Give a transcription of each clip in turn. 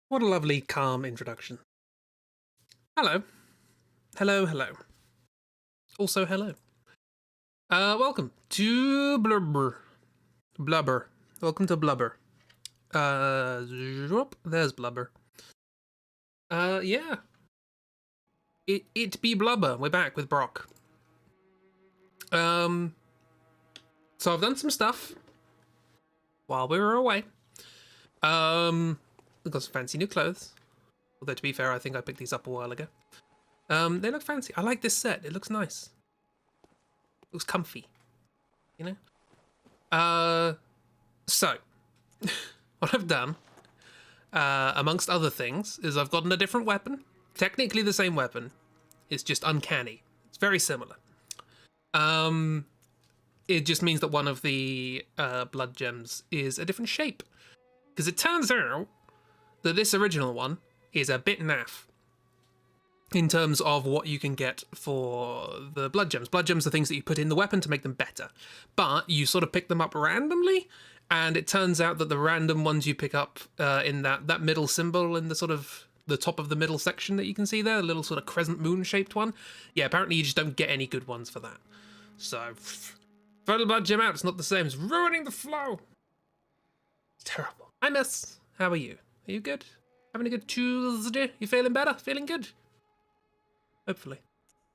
What a lovely, calm introduction. Hello. Hello, hello. Also, hello. Welcome to Blubber. Blubber. Welcome to Blubber. There's Blubber. Yeah. It be Blubber. We're back with Brock. So I've done some stuff while we were away. We got some fancy new clothes. Although, to be fair, I think I picked these up a while ago. They look fancy. I like this set. It looks nice. It looks comfy. You know? So, what I've done, amongst other things, is I've gotten a different weapon. Technically the same weapon. It's just uncanny. It's very similar. It just means that one of the blood gems is a different shape. Because it turns out that this original one is a bit naff in terms of what you can get for the blood gems. Blood gems are things that you put in the weapon to make them better. But you sort of pick them up randomly, and it turns out that the random ones you pick up in that middle symbol in the sort of the top of the middle section that you can see there, a little sort of crescent moon shaped one, yeah, apparently you just don't get any good ones for that. So, throw the blood gem out, it's not the same, it's ruining the flow. It's terrible. Hi, miss. How are you? Are you good? Having a good Tuesday? You feeling better? Feeling good? Hopefully.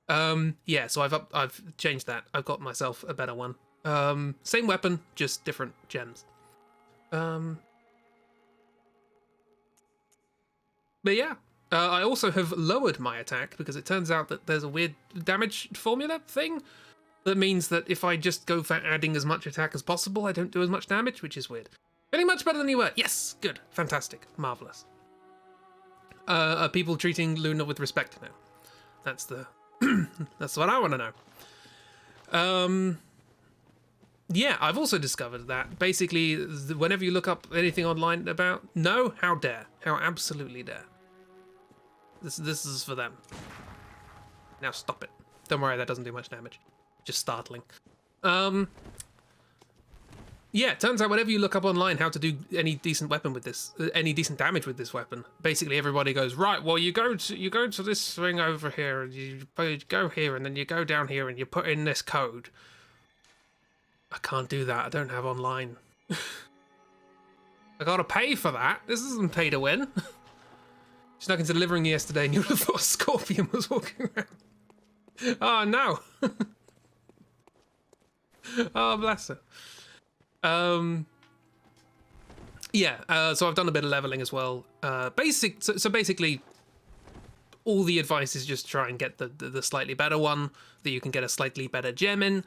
Yeah, so I've changed that. I've got myself a better one. Same weapon, just different gems. But yeah, I also have lowered my attack because it turns out that there's a weird damage formula thing that means that if I just go for adding as much attack as possible, I don't do as much damage, which is weird. Feeling much better than you were. Yes, good, fantastic, marvelous. Are people treating Luna with respect now? That's the that's what I want to know. Yeah, I've also discovered that basically whenever you look up anything online about no, how dare, how absolutely dare. This is for them. Now stop it. Don't worry, that doesn't do much damage. Just startling. Yeah, it turns out whenever you look up online how to do any decent weapon with this, any decent damage with this weapon, basically everybody goes, right, well you go to this thing over here, and you go here, and then you go down here, and you put in this code. I can't do that. I don't have online. I gotta pay for that. This isn't pay to win. Snuck into the living room yesterday, and you would have thought a scorpion was walking around. Oh no. Oh bless her. Yeah, so I've done a bit of leveling as well. So basically, all the advice is just try and get the slightly better one that you can get a slightly better gem in.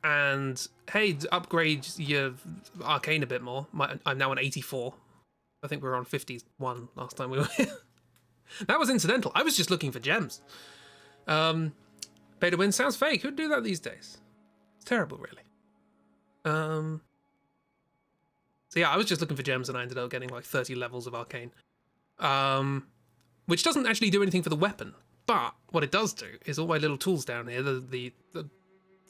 And hey, upgrade your arcane a bit more. I'm now on 84. I think we were on 51 last time we were here. That was incidental. I was just looking for gems. Pay to win sounds fake. Who'd do that these days? It's terrible, really. So yeah, I was just looking for gems and I ended up getting like 30 levels of arcane. Which doesn't actually do anything for the weapon, but what it does do is all my little tools down here, the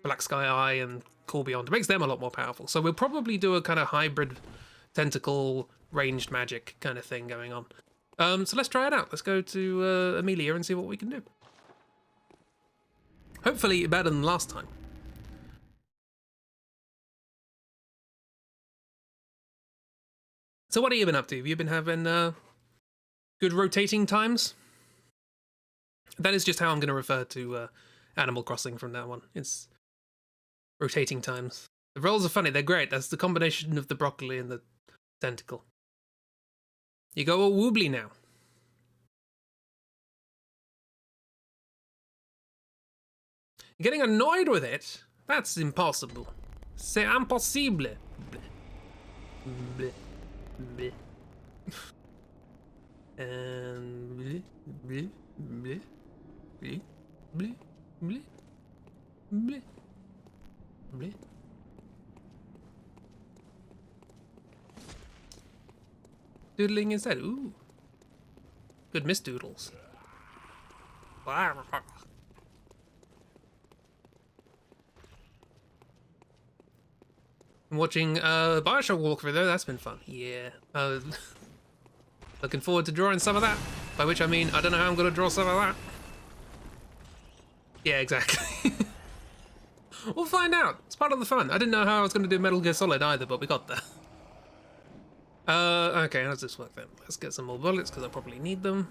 Black Sky Eye and Call Beyond, makes them a lot more powerful. So we'll probably do a kind of hybrid tentacle ranged magic kind of thing going on. So let's try it out. Let's go to Amelia and see what we can do. Hopefully better than last time. So what have you been up to? Have you been having good rotating times? That is just how I'm going to refer to Animal Crossing from now on. It's rotating times. The rolls are funny. They're great. That's the combination of the broccoli and the tentacle. You go all woobly now. You're getting annoyed with it? That's impossible. C'est impossible. Bleh. Bleh. And bleh, bleh, bleh, bleh, bleh, bleh, bleh, bleh. Doodling instead. Ooh. Good miss doodles. I'm watching Bioshock walkthrough though, that's been fun. Yeah. Looking forward to drawing some of that. By which I mean, I don't know how I'm going to draw some of that. Yeah, exactly. We'll find out. It's part of the fun. I didn't know how I was going to do Metal Gear Solid either, but we got there. Okay, how does this work then? Let's get some more bullets, because I probably need them.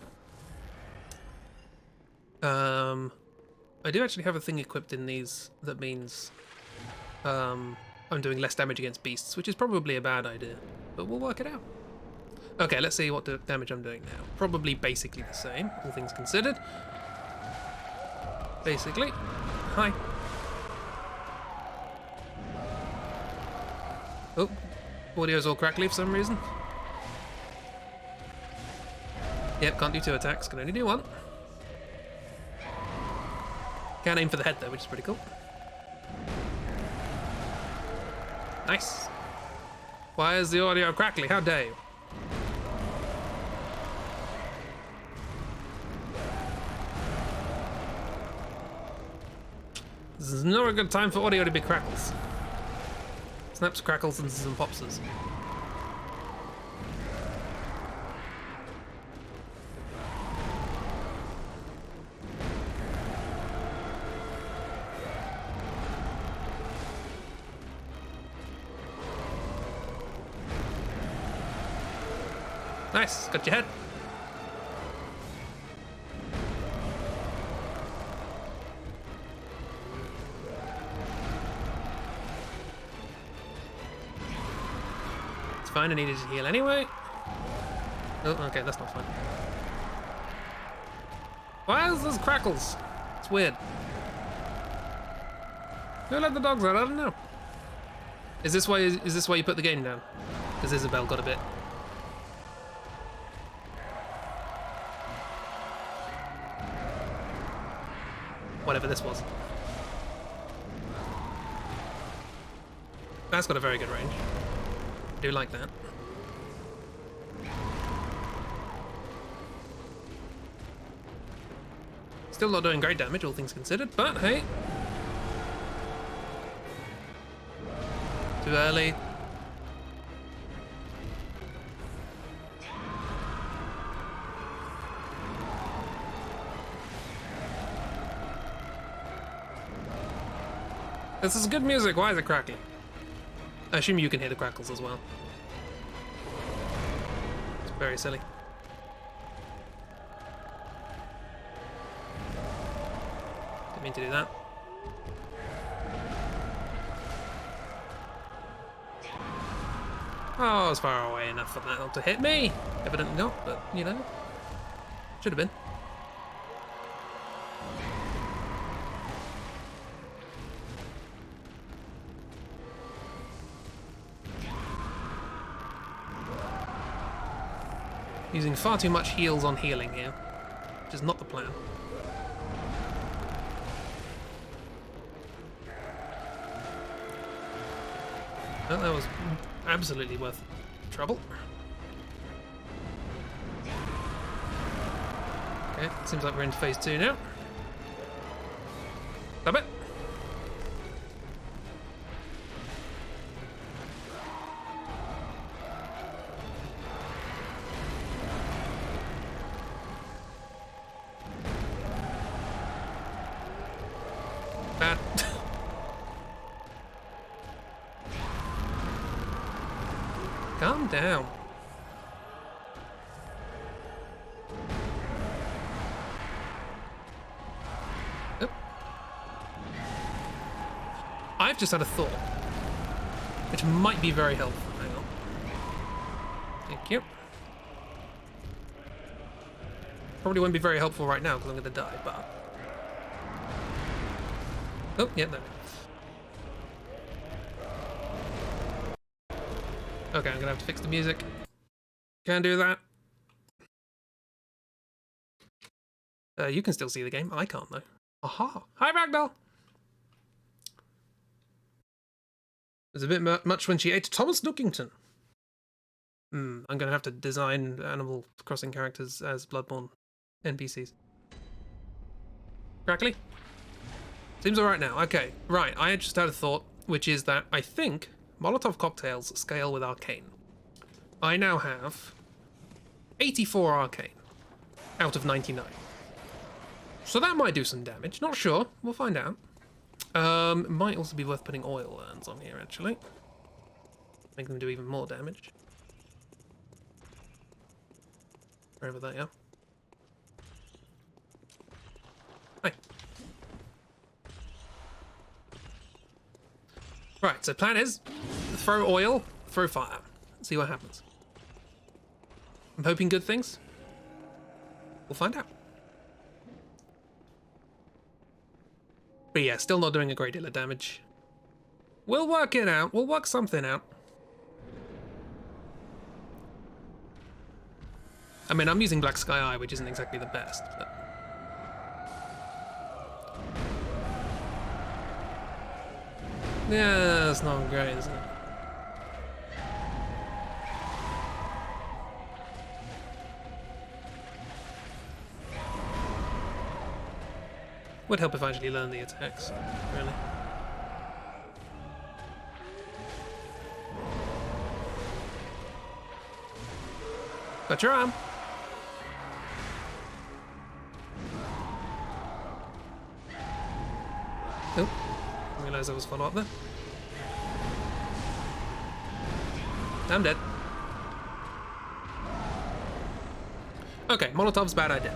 I do actually have a thing equipped in these that means I'm doing less damage against beasts, which is probably a bad idea, but we'll work it out. Okay, let's see what damage I'm doing now. Probably basically the same, all things considered. Basically. Hi. Oh, audio's all crackly for some reason. Yep, can't do 2 attacks, can only do 1. Can't aim for the head though, which is pretty cool. Nice. Why is the audio crackly? How dare you? This is not a good time for audio to be crackles. Snaps, crackles, and some popses. Nice, got your head. It's fine, I needed to heal anyway. Oh, okay, that's not fine. Why is this crackles? It's weird. Who let the dogs out? I don't know. Is this why you put the game down? Because Isabel got a bit. Whatever this was. That's got a very good range. I do like that. Still not doing great damage, all things considered, but hey. Too early. This is good music, why is it crackling? I assume you can hear the crackles as well. It's very silly. Didn't mean to do that. Oh, I was far away enough for that not to hit me. Evidently not, but you know. Should have been. Using far too much heals on healing here, which is not the plan. Well, that was absolutely worth trouble. Okay, seems like we're into phase 2 now. Stop it. Bad. Calm down. Oop. I've just had a thought, which might be very helpful. Hang on. Thank you. Probably won't be very helpful right now because I'm going to die, but... Oh, yeah, there. Okay, I'm gonna have to fix the music. Can't do that. You can still see the game. I can't, though. Aha! Hi, Ragdoll! It was a bit much when she ate Thomas Nookington. I'm gonna have to design Animal Crossing characters as Bloodborne NPCs. Crackly? Seems alright now. Okay, right. I just had a thought, which is that I think Molotov cocktails scale with Arcane. I now have 84 arcane out of 99. So that might do some damage. Not sure. We'll find out. It might also be worth putting oil urns on here, actually. Make them do even more damage. Wherever they are. Hi. Right, so plan is throw oil, throw fire. See what happens. I'm hoping good things. We'll find out. But yeah, still not doing a great deal of damage. We'll work it out. We'll work something out. I mean, I'm using Black Sky Eye, which isn't exactly the best, but... yeah, that's not great, is it? Would help if I actually learned the attacks, really. Got your arm. Oh, I realised I was follow up there. I'm dead. Okay, Molotov's bad idea.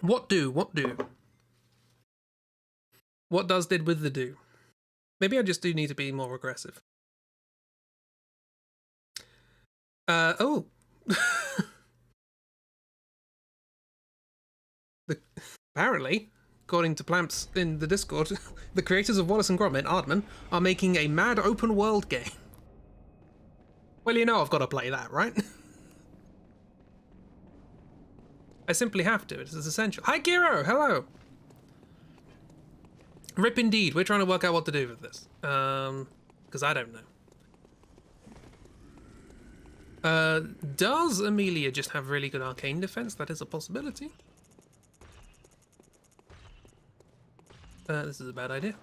What do? What do? What does did with the do? Maybe I just do need to be more aggressive. Oh. Apparently, according to Plamps in the Discord, the creators of Wallace and Gromit, Aardman, are making a mad open world game. Well, you know I've got to play that, right? I simply have to. It is essential. Hi, Giro! Hello! Rip indeed. We're trying to work out what to do with this. Because I don't know. Does Amelia just have really good arcane defense? That is a possibility. This is a bad idea.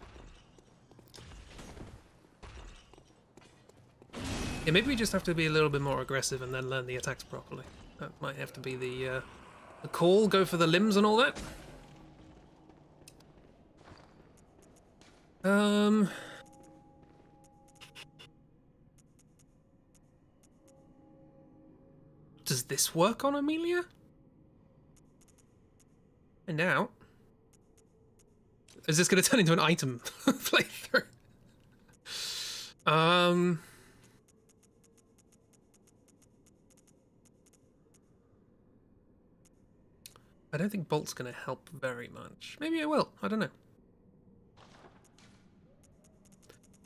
Yeah, maybe we just have to be a little bit more aggressive and then learn the attacks properly. That might have to be the call. Go for the limbs and all that. Does this work on Amelia? And now, is this going to turn into an item playthrough? I don't think Bolt's going to help very much. Maybe it will. I don't know.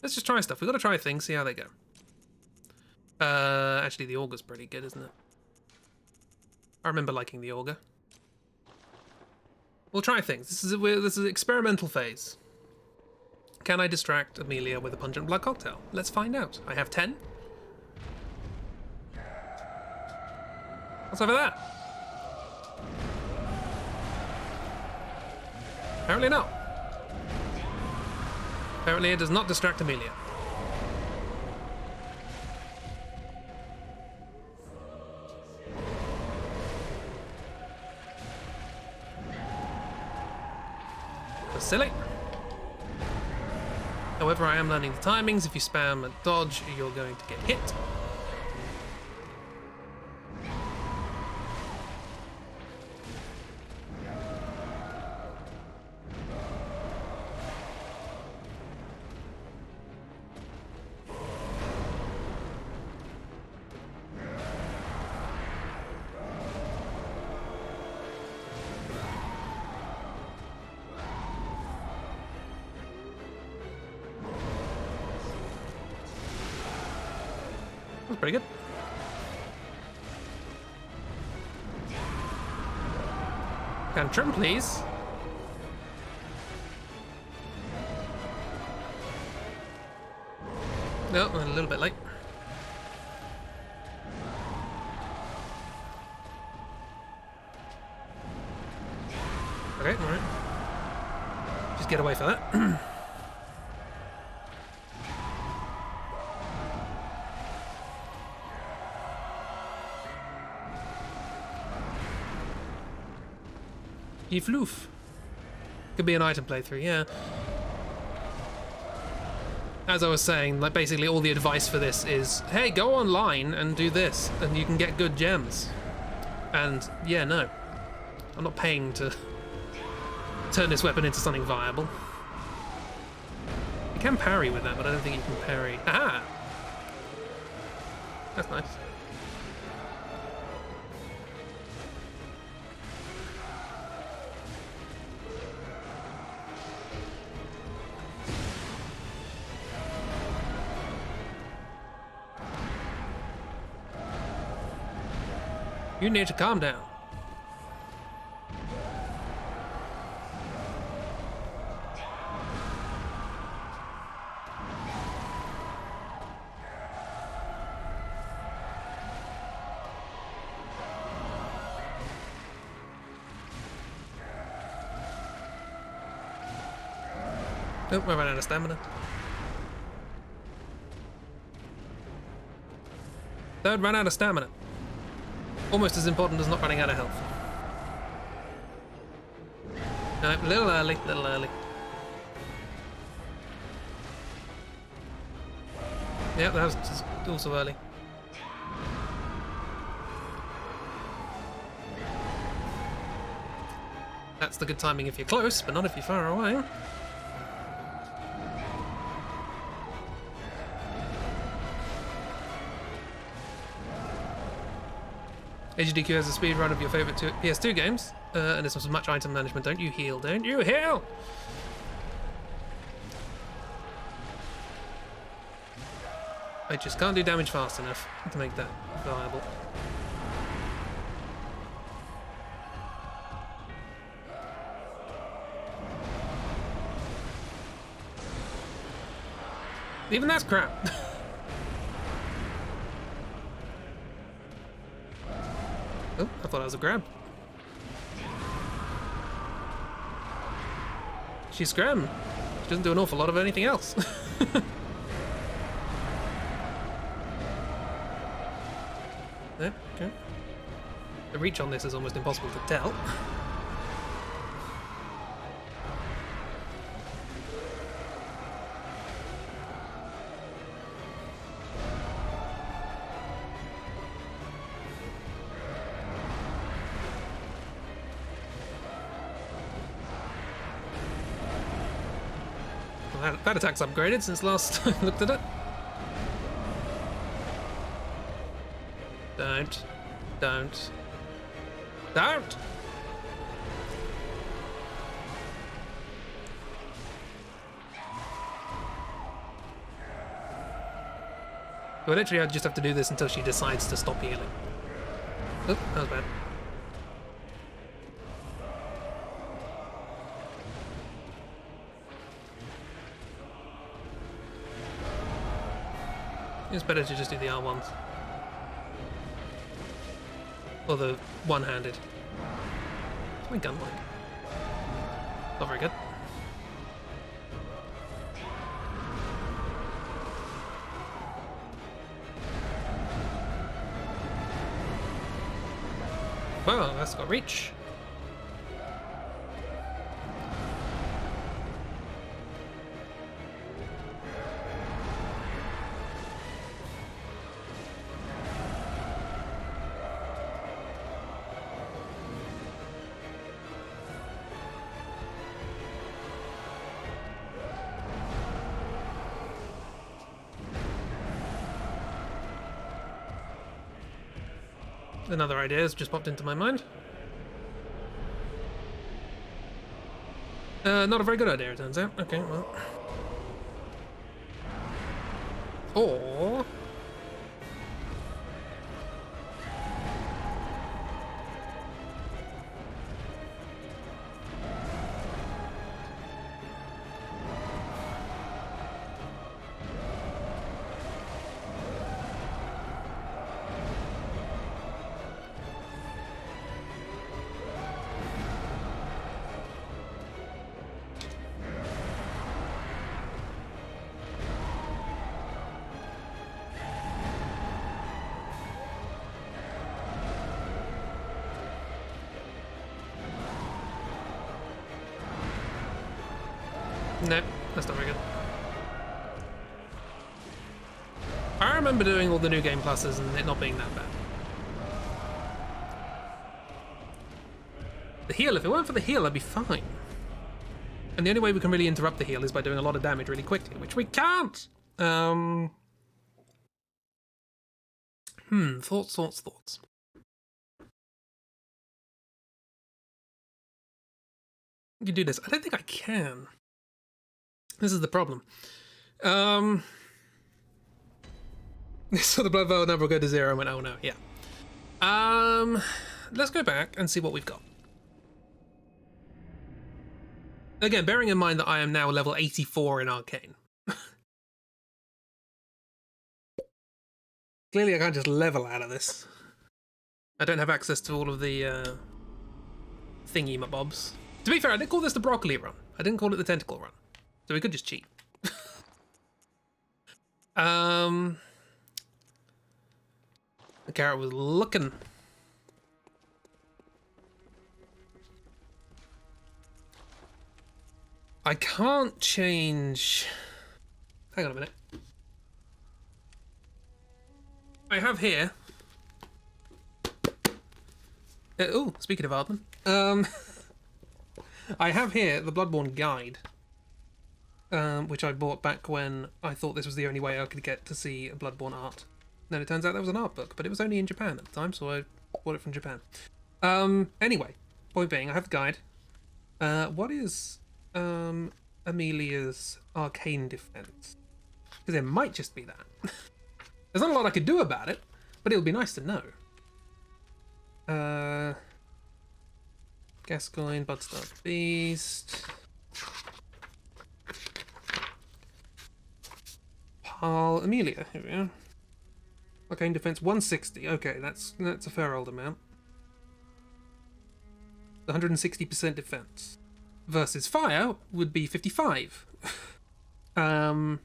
Let's just try stuff. We've got to try things, see how they go. Actually, the Augur's pretty good, isn't it? I remember liking the Augur. We'll try things. This is an experimental phase. Can I distract Amelia with a pungent blood cocktail? Let's find out. I have 10. What's over there? Apparently not. Apparently it does not distract Amelia. That's silly. However, I am learning the timings. If you spam a dodge, you're going to get hit. That's pretty good. Trim, please. No, I'm a little bit late. Okay, alright. Just get away from that. Yifloof. Could be an item playthrough, yeah. As I was saying, like basically all the advice for this is, hey, go online and do this, and you can get good gems. And yeah, no. I'm not paying to turn this weapon into something viable. You can parry with that, but I don't think you can parry. Aha! That's nice. You need to calm down. Nope, I ran out of stamina. Don't run out of stamina. Almost as important as not running out of health. No, a little early, little early. Yeah, that was just also early. That's the good timing if you're close, but not if you're far away. HDQ has a speed run of your favourite PS2 games, and this was much item management. Don't you heal, don't you heal! I just can't do damage fast enough to make that viable. Even that's crap. Oh, I thought that was a grab. She's scram. She doesn't do an awful lot of anything else. Yeah, okay. The reach on this is almost impossible to tell. That attack's upgraded since last I looked at it. Don't. Don't. Don't! Well, literally I just have to do this until she decides to stop healing. Oh, that was bad. It's better to just do the R1s. Or the one-handed. What's my gun like? Not very good. Well, that's got reach. Another idea has just popped into my mind. Not a very good idea, it turns out. Okay, well. Or No, that's not very good. I remember doing all the new game pluses and it not being that bad. The heal, if it weren't for the heal, I'd be fine. And the only way we can really interrupt the heal is by doing a lot of damage really quickly, which we can't! Thoughts. I can do this. I don't think I can. This is the problem. So the blood vial number will go to 0 and went, oh no, yeah. Let's go back and see what we've got. Again, bearing in mind that I am now level 84 in Arcane. Clearly I can't just level out of this. I don't have access to all of the thingy-mabobs. To be fair, I didn't call this the broccoli run. I didn't call it the tentacle run. So we could just cheat. The carrot was looking. I can't change... Hang on a minute. I have here... oh, speaking of Ardman. I have here the Bloodborne guide. Which I bought back when I thought this was the only way I could get to see a Bloodborne art. Then it turns out that was an art book, but it was only in Japan at the time, so I bought it from Japan. Anyway, point being, I have the guide. What is... Amelia's arcane defense? Because it might just be that. There's not a lot I could do about it, but it'll be nice to know. Gascoigne, Bloodstar Beast. Amelia, here we are. Arcane defense 160. Okay, that's a fair old amount. 160% defense. Versus fire would be 55. I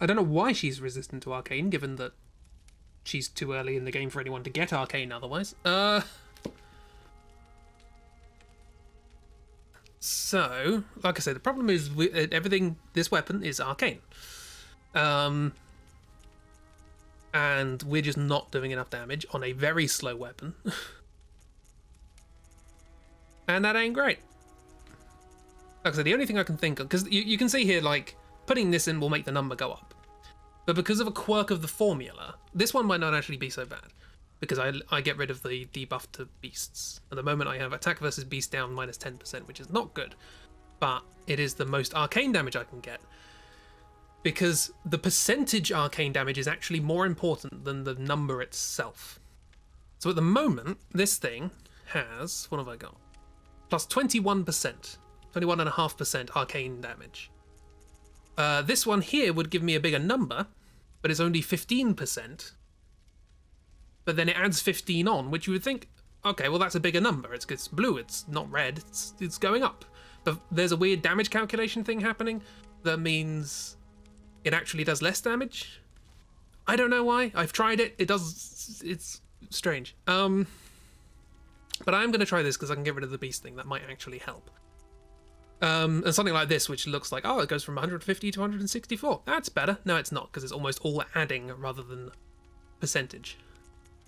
don't know why she's resistant to arcane, given that she's too early in the game for anyone to get arcane otherwise. So, like I said, the problem is everything, this weapon is arcane. And we're just not doing enough damage on a very slow weapon. And that ain't great. Like I said, the only thing I can think of, because you can see here, like, putting this in will make the number go up. But because of a quirk of the formula, this one might not actually be so bad. Because I get rid of the debuff to beasts. At the moment I have attack versus beast down minus 10%, which is not good. But it is the most arcane damage I can get. Because the percentage arcane damage is actually more important than the number itself. So at the moment, this thing has, what have I got? Plus 21%, 21.5% arcane damage. This one here would give me a bigger number, but it's only 15%. But then it adds 15 on, which you would think, okay, well that's a bigger number. It's blue, it's not red, it's going up. But there's a weird damage calculation thing happening that means it actually does less damage. I don't know why. I've tried it. It's strange. But I'm going to try this because I can get rid of the beast thing. That might actually help. And something like this, which looks like, oh, it goes from 150 to 164. That's better. No, it's not, because it's almost all adding rather than percentage.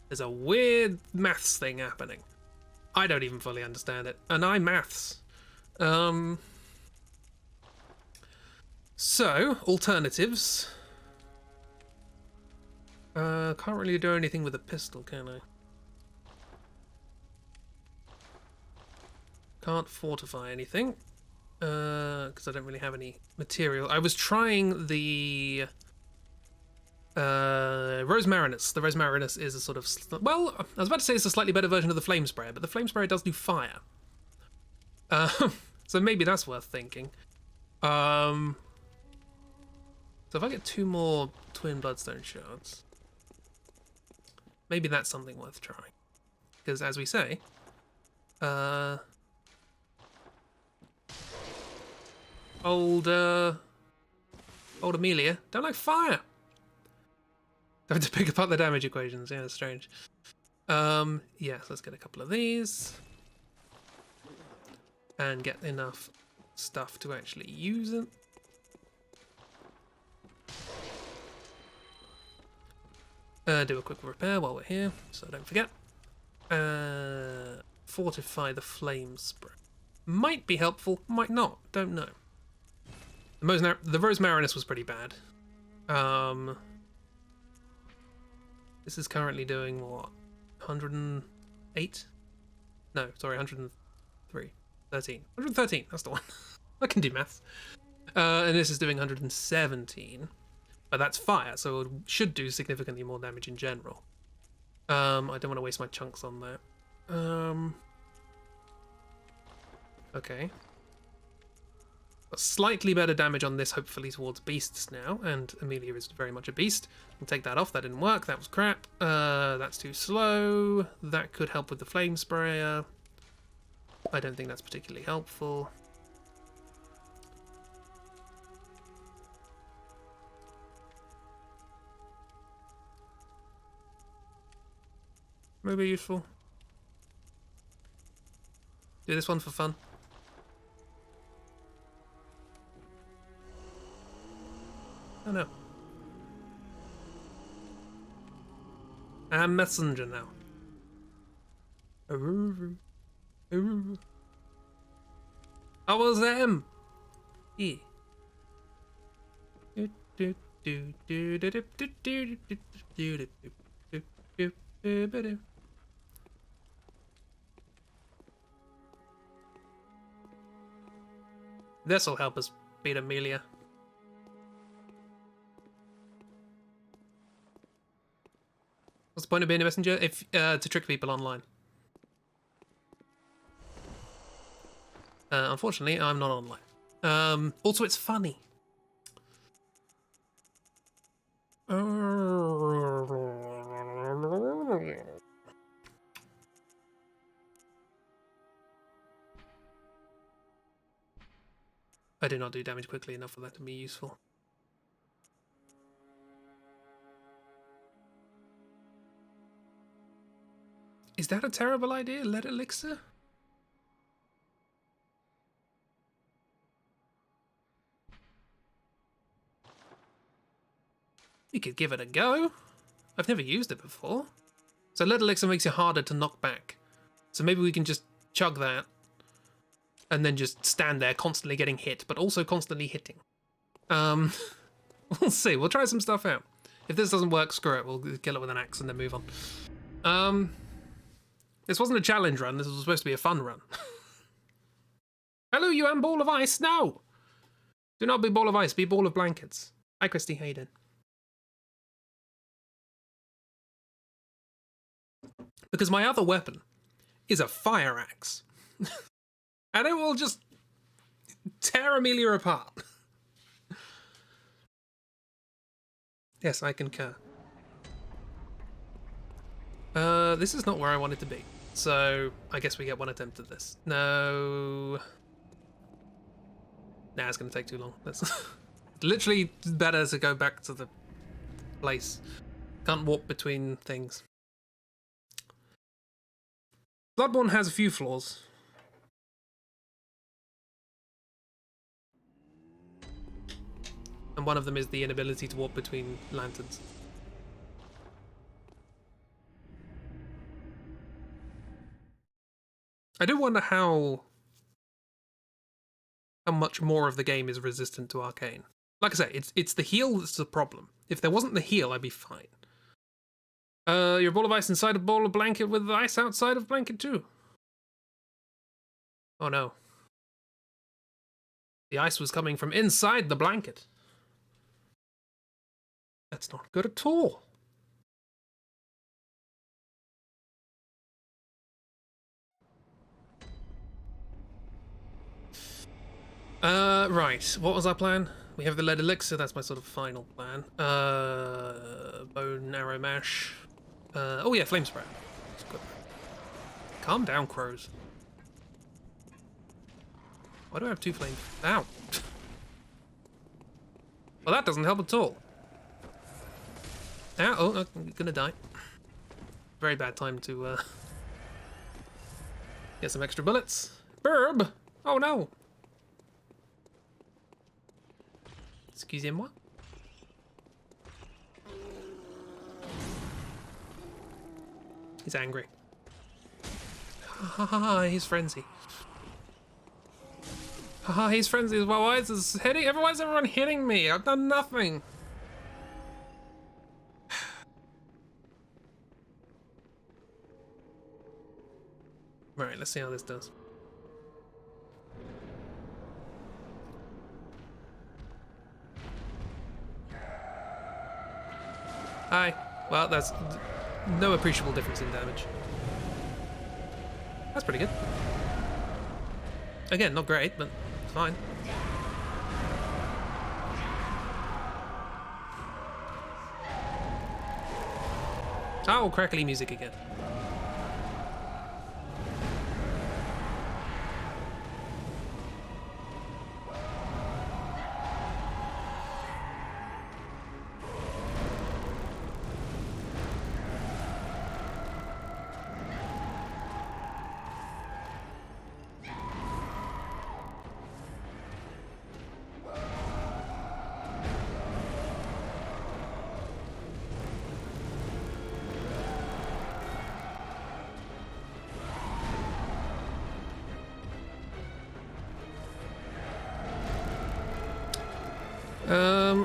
There's a weird maths thing happening. I don't even fully understand it. And I maths. So, alternatives. Can't really do anything with a pistol, can I? Can't fortify anything. Because I don't really have any material. I was trying the Rose Marinus. The Rose Marinus is a sort of... Well, I was about to say it's a slightly better version of the Flame Sprayer, but the Flame Sprayer does do fire. So maybe that's worth thinking. So if I get 2 more Twin Bloodstone Shards, maybe that's something worth trying. Because as we say, old Amelia don't like fire. I have to pick apart the damage equations. Yeah, it's strange. Yeah, so let's get a couple of these. And get enough stuff to actually use it. Do a quick repair while we're here, so don't forget. Fortify the flame spray. Might be helpful, might not, don't know. The Rose Marinus was pretty bad. This is currently doing what? 108? No, sorry, 103. 13. 113, that's the one. I can do maths. And this is doing 117. But that's fire, so it should do significantly more damage in general. I don't want to waste my chunks on that. Okay. Got slightly better damage on this, hopefully, towards beasts now, and Amelia is very much a beast. We'll take that off, that didn't work, that was crap. That's too slow. That could help with the flame sprayer. I don't think that's particularly helpful. Maybe useful. Do this one for fun. Oh no. I'm messenger now. I was them. Yeah. This'll help us beat Amelia. What's the point of being a messenger? If to trick people online. Unfortunately, I'm not online. Also, it's funny. I do not do damage quickly enough for that to be useful. Is that a terrible idea? Lead elixir? We could give it a go. I've never used it before. So lead elixir makes it harder to knock back. So maybe we can just chug that and then just stand there constantly getting hit, but also constantly hitting. We'll see. We'll try some stuff out. If this doesn't work, screw it. We'll kill it with an axe and then move on. This wasn't a challenge run. This was supposed to be a fun run. Hello, you am ball of ice. No! Do not be ball of ice. Be ball of blankets. Hi, Christy. How you doing? Because my other weapon is a fire axe. And it will just tear Amelia apart. Yes, I concur. This is not where I wanted to be. So, I guess we get one attempt at this. No. Nah, it's going to take too long. That's literally better to go back to the place. Can't walk between things. Bloodborne has a few flaws. And one of them is the inability to walk between lanterns. I do wonder how much more of the game is resistant to arcane. Like I say, it's the heal that's the problem. If there wasn't the heal, I'd be fine. Your ball of ice inside a ball of blanket with ice outside of blanket too. Oh no. The ice was coming from inside the blanket. That's not good at all. Right. What was our plan? We have the lead elixir. That's my sort of final plan. Bone arrow mash. Oh yeah, flame spray. That's good. Calm down, crows. Why do I have two flames? Ow. Well, that doesn't help at all. Ow, oh, I'm gonna die. Very bad time to get some extra bullets. Burb! Oh no! Excusez-moi. He's angry. Ha ha ha, he's frenzy. Haha, he's frenzy as well. Why is this hitting? Why is everyone hitting me? I've done nothing. Right, let's see how this does. Hi. Well, that's no appreciable difference in damage. That's pretty good. Again, not great, but fine. Oh, crackly music again.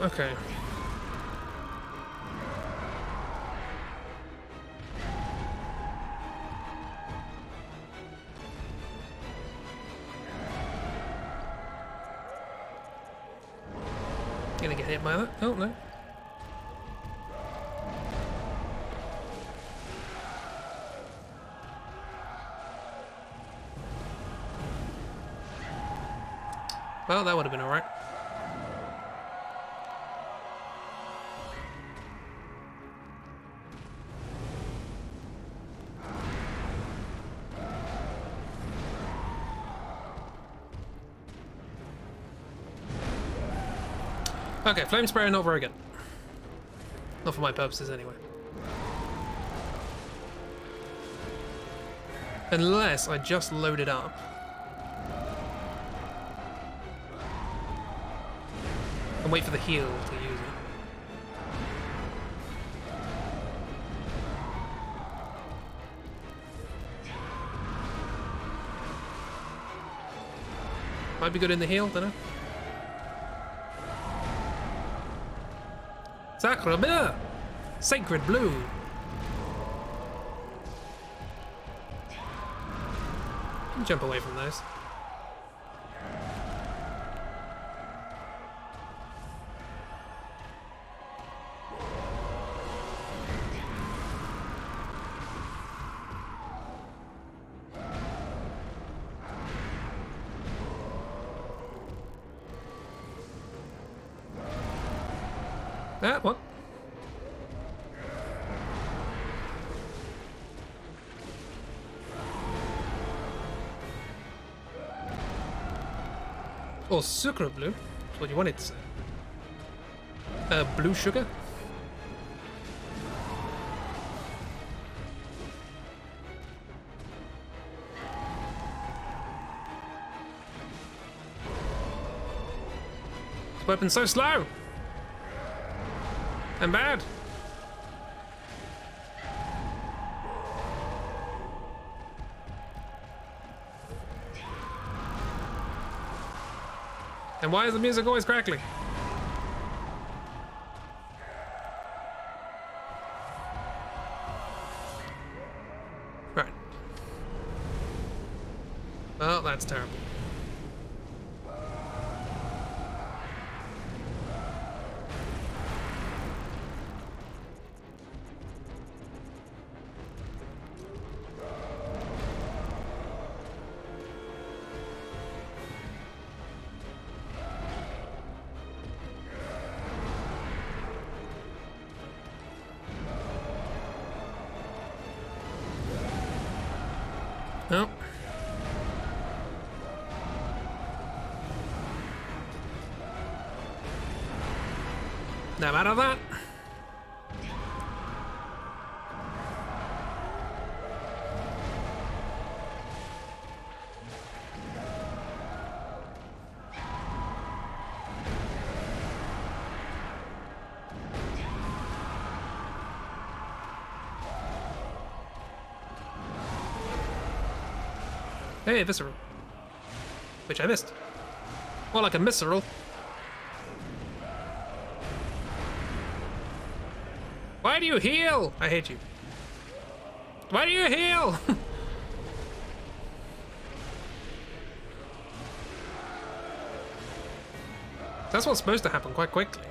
Okay. Gonna get hit by that? Oh, no. Well, that would have been alright. Okay, flame spraying over again. Not for my purposes, anyway. Unless I just load it up. And wait for the heal to use it. Might be good in the heal, don't know. Sacre bleu! Sacred blue! Jump away from those. What? Oh, sucre bleu? That's what you wanted to say. Blue sugar? This weapon's so slow! And bad! And why is the music always crackly? Right. Well, that's terrible. Nope. Now out of that. Hey, visceral. Which I missed. More like a visceral. Why do you heal? I hate you. Why do you heal? That's what's supposed to happen quite quickly.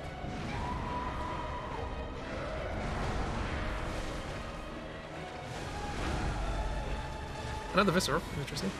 Another visceral, interesting.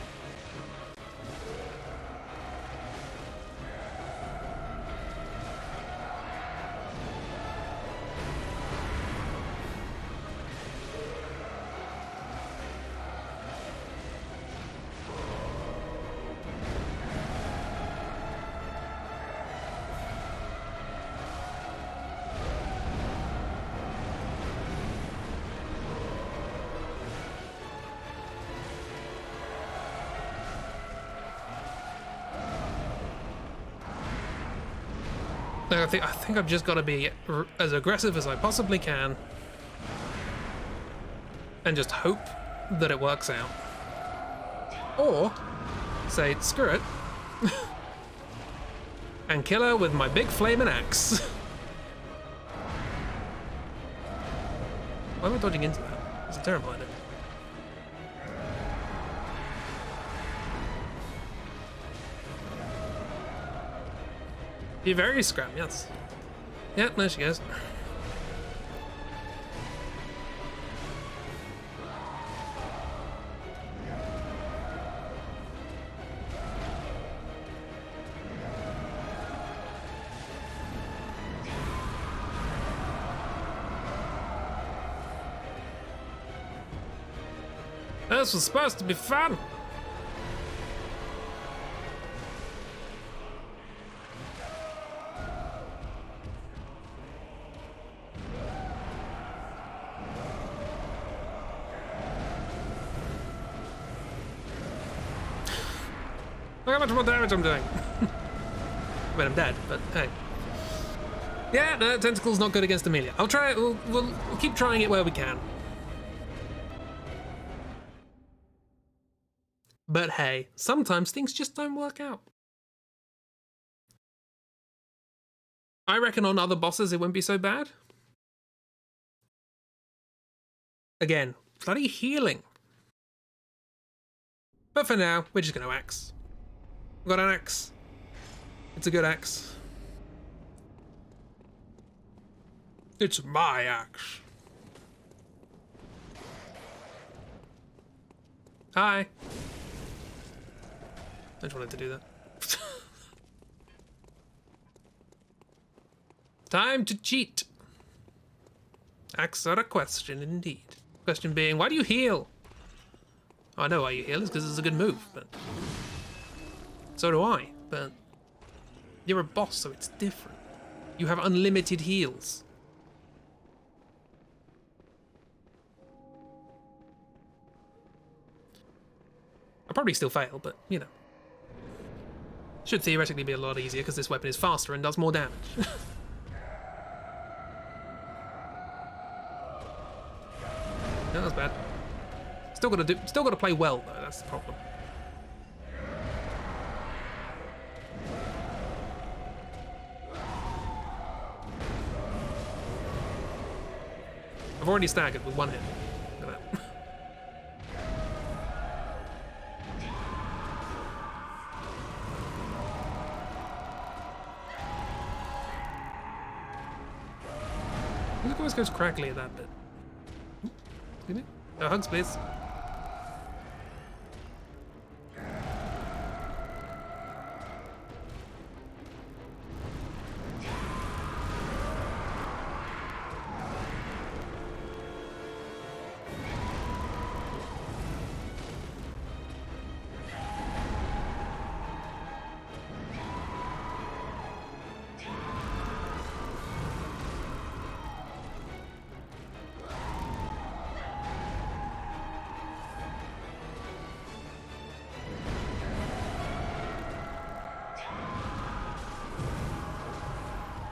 I think I've just got to be as aggressive as I possibly can and just hope that it works out. Or say, screw it, and kill her with my big flaming axe. Why am I dodging into that? It's a terrible idea. You're very scram, yes. Yep, there she goes. This was supposed to be fun. Look how much more damage I'm doing. I mean, I'm dead, but hey. Yeah, no, Tentacle's not good against Amelia. I'll try it. We'll keep trying it where we can. But hey, sometimes things just don't work out. I reckon on other bosses it wouldn't be so bad. Again, bloody healing. But for now, we're just going to axe. We've got an axe. It's a good axe. It's my axe. Hi. I just wanted to do that. Time to cheat. Axe are a question indeed. Question being, why do you heal? I know why you heal, it's because it's a good move, but... So do I, but... You're a boss, so it's different. You have unlimited heals. I'll probably still fail, but, you know. Should theoretically be a lot easier, because this weapon is faster and does more damage. No, that's bad. Still gotta play well though, that's the problem. I've already staggered with one hit. Look at that. Look, always goes crackly at that bit. Excuse me? No hugs, please.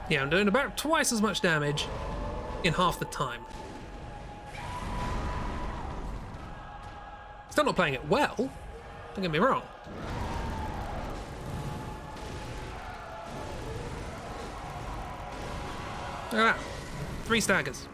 Yeah, I'm doing about twice as much damage in half the time. Still not playing it well, Don't get me wrong. Look at that. 3 staggers.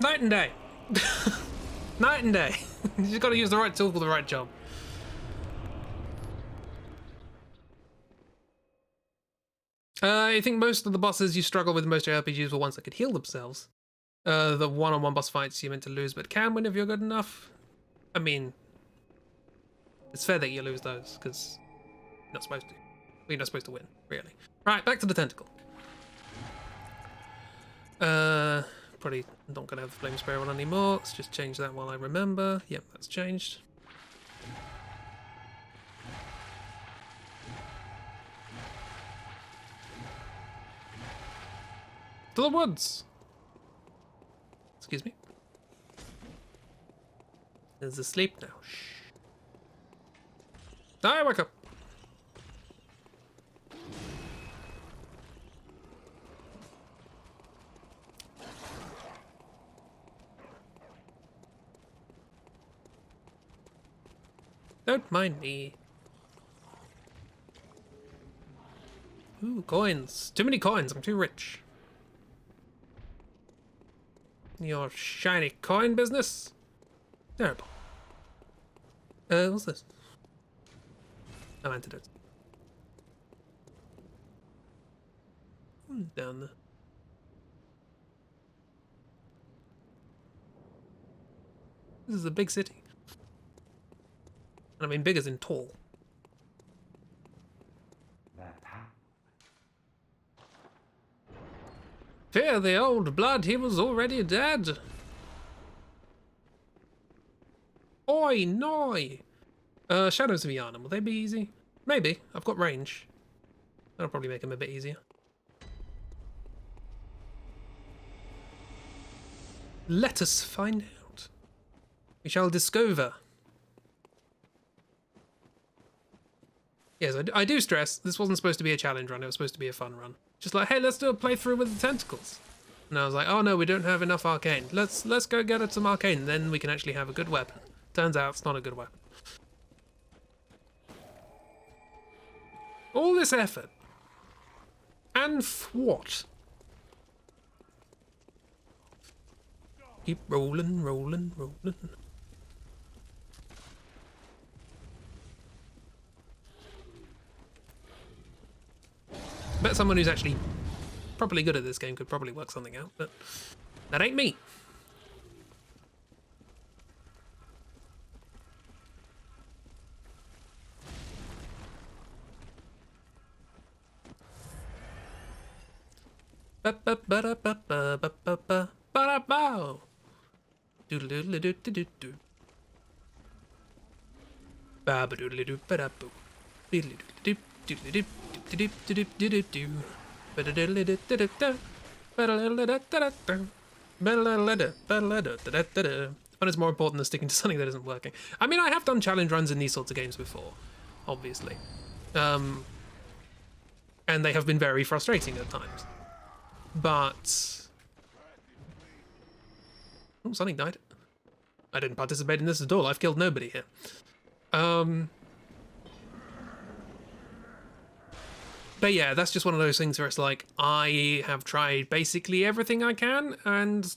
Night and day. Night and day. You just gotta use the right tool for the right job. I think most of the bosses you struggle with most RPGs were ones that could heal themselves. The one-on-one boss fights you're meant to lose but can win if you're good enough. I mean, it's fair that you lose those, because you're not supposed to. You're not supposed to win, really. Right, back to the tentacle. Probably not going to have the flame sprayer on anymore. Let's just change that while I remember. Yep, that's changed. To the woods! Excuse me. Is asleep now. Shh. I wake up. Don't mind me. Ooh, coins. Too many coins. I'm too rich. Your shiny coin business? Terrible. What's this? Oh, antidote. Down there. This is a big city. And I mean big as in tall. Fear the old blood, he was already dead. Oi, noi! Shadows of Yana, will they be easy? Maybe, I've got range. That'll probably make them a bit easier. Let us find out. We shall discover. Yes, I do stress, this wasn't supposed to be a challenge run, it was supposed to be a fun run. Just like, hey, let's do a playthrough with the tentacles. And I was like, oh no, we don't have enough arcane. Let's go get it some arcane, then we can actually have a good weapon. Turns out it's not a good weapon. All this effort. And what? Keep rolling, rolling, rolling. Bet someone who's actually properly good at this game could probably work something out, but that ain't me. Fun is more important than sticking to something that isn't working. I mean, I have done challenge runs in these sorts of games before, obviously. And they have been very frustrating at times. But... oh, something died. I didn't participate in this at all. I've killed nobody here. But yeah, that's just one of those things where it's like, I have tried basically everything I can, and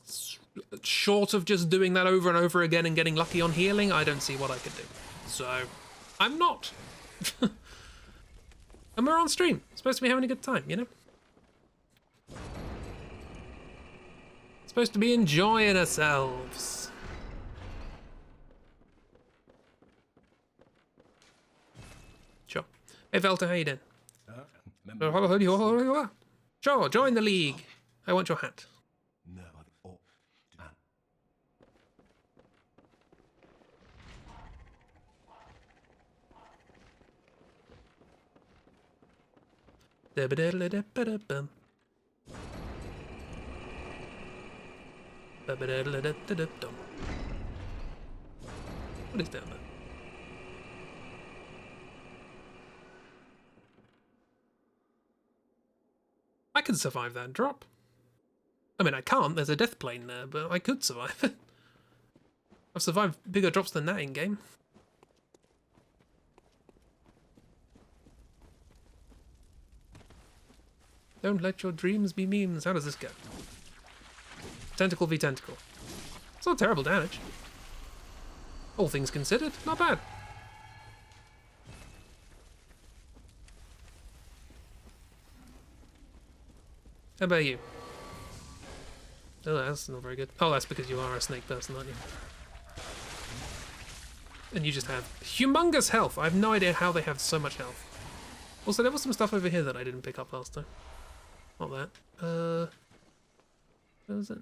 short of just doing that over and over again and getting lucky on healing, I don't see what I could do. So, I'm not. And we're on stream. Supposed to be having a good time, you know? Supposed to be enjoying ourselves. Sure. Hey, Velta, how you doing? Sure, join the league. I want your hat. No, What is down there? I could survive that drop. I mean, I can't, there's a death plane there, but I could survive it. I've survived bigger drops than that in-game. Don't let your dreams be memes. How does this go? Tentacle v tentacle. It's not terrible damage. All things considered, not bad. How about you? Oh, that's not very good. Oh, that's because you are a snake person, aren't you? And you just have humongous health. I have no idea how they have so much health. Also, there was some stuff over here that I didn't pick up last time. Not that. What was it?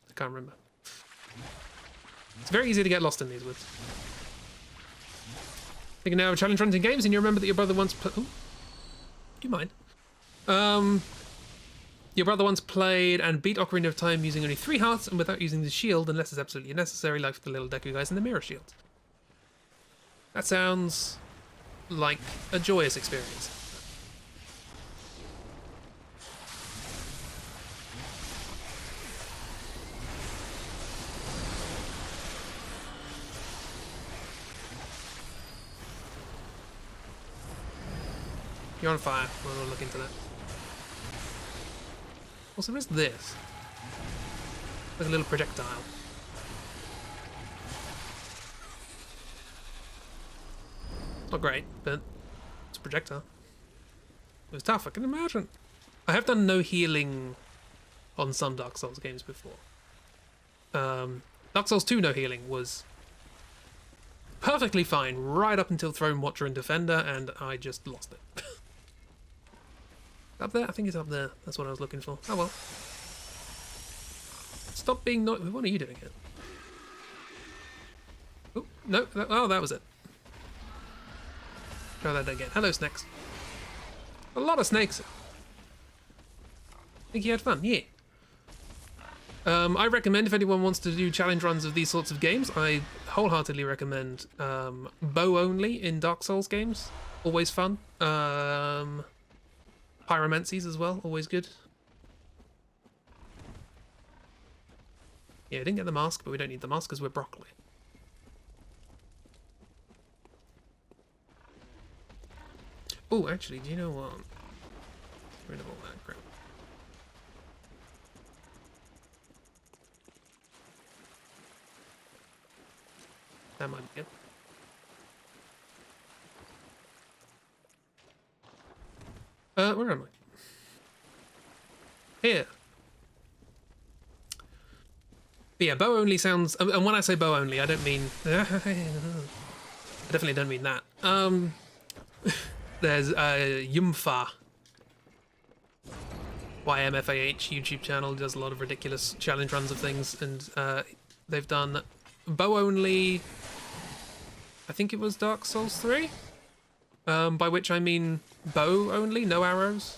I can't remember. It's very easy to get lost in these woods. Thinking now of challenge runs in games, and you remember that your brother once put. Do you mind? Your brother once played and beat Ocarina of Time using only 3 hearts and without using the shield unless it's absolutely necessary, like for the little Deku guys in the mirror shields. That sounds like a joyous experience. You're on fire. We'll look into that. Also, what is this? Like a little projectile. Not great, but it's a projectile. It was tough, I can imagine. I have done no healing on some Dark Souls games before. Dark Souls 2 no healing was perfectly fine right up until Throne Watcher and Defender, and I just lost it. Up there? I think it's up there. That's what I was looking for. Oh well. Stop being no- What are you doing here? Oh, no. Oh, that was it. Try that again. Hello, snakes. A lot of snakes. Think you had fun? Yeah. I recommend if anyone wants to do challenge runs of these sorts of games, I wholeheartedly recommend bow only in Dark Souls games. Always fun. Pyromancies as well, always good. Yeah, I didn't get the mask, but we don't need the mask because we're broccoli. Oh, actually, do you know what? Get rid of all that crap. That might be good. Where am I? Here. But yeah, bow only sounds, and when I say bow only, I don't mean, I definitely don't mean that. There's Yumfa, YMFAH YouTube channel, does a lot of ridiculous challenge runs of things, and they've done bow only, I think it was Dark Souls 3? By which I mean bow only, no arrows.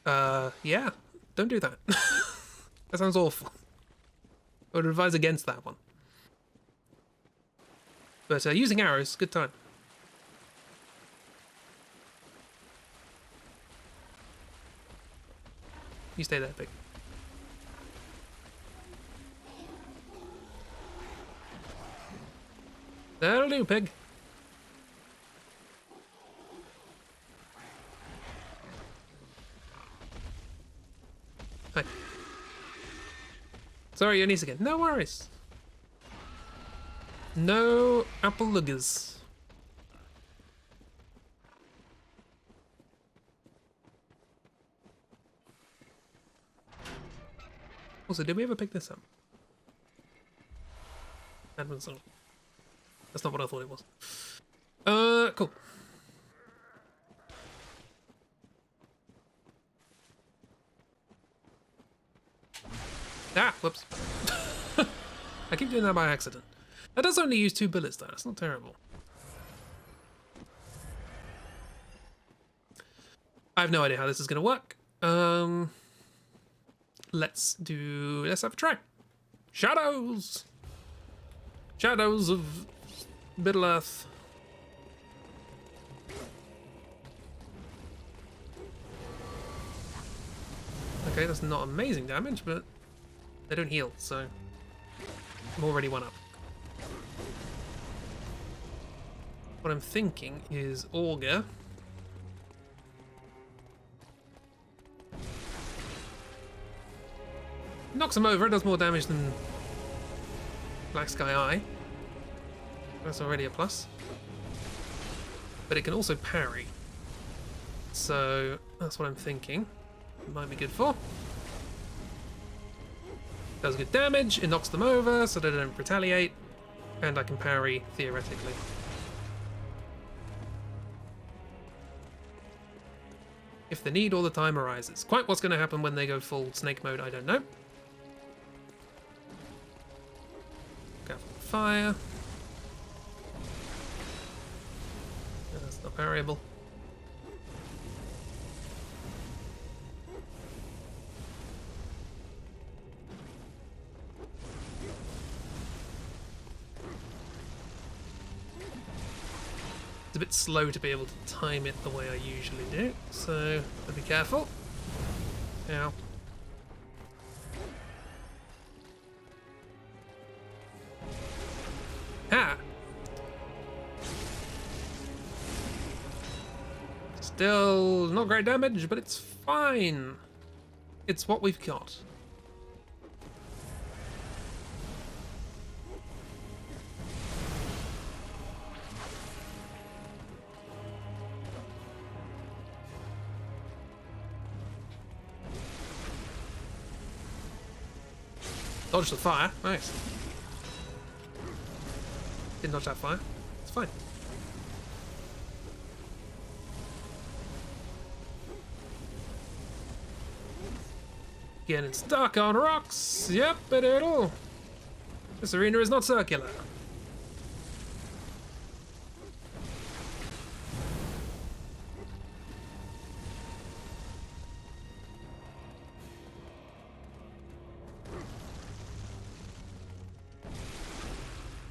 Yeah, don't do that. That sounds awful. I would advise against that one. But using arrows, good time. You stay there, pig. That'll do, pig. Hi. Sorry, your niece again. No worries. No apple luggers. Also, did we ever pick this up? That's not what I thought it was. Cool. Ah, whoops. I keep doing that by accident. That does only use 2 bullets though, that's not terrible. I have no idea how this is gonna work. Let's have a try. Shadows! Shadows of Middle Earth. Okay, that's not amazing damage, but they don't heal, so I'm already 1 up. What I'm thinking is Augur. Knocks him over, it does more damage than Black Sky Eye. That's already a plus. But it can also parry. So that's what I'm thinking. It might be good for. Does good damage, it knocks them over so they don't retaliate, and I can parry theoretically. If the need or the time arises. Quite what's going to happen when they go full snake mode, I don't know. Go for fire. That's not parryable. It's a bit slow to be able to time it the way I usually do, so I'll be careful. Ow. Ah! Still not great damage, but it's fine. It's what we've got. Dodge the fire, nice. Didn't dodge that fire, it's fine. Getting stuck on rocks, yep, it'll. This arena is not circular.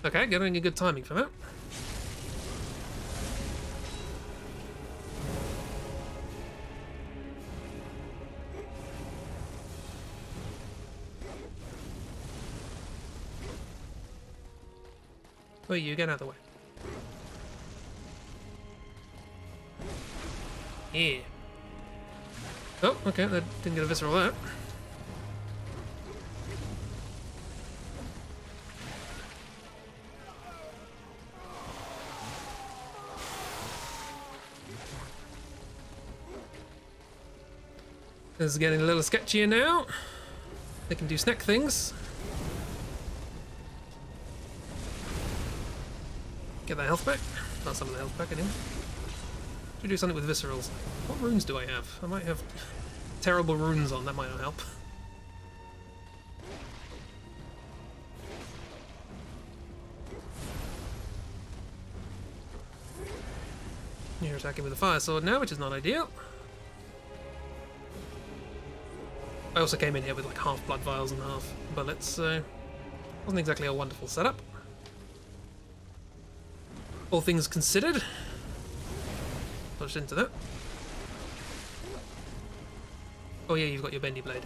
Okay, getting a good timing for that. Oh, you get out of the way. Yeah. Oh, okay, that didn't get a visceral there. This is getting a little sketchier now. They can do snack things. Get that health back. Not some of the health back anyway. Should do something with viscerals. What runes do I have? I might have terrible runes on, that might not help. You're attacking with a fire sword now, which is not ideal. I also came in here with like half blood vials and half bullets, so wasn't exactly a wonderful setup. All things considered. Dodged into that. Oh yeah, you've got your bendy blade.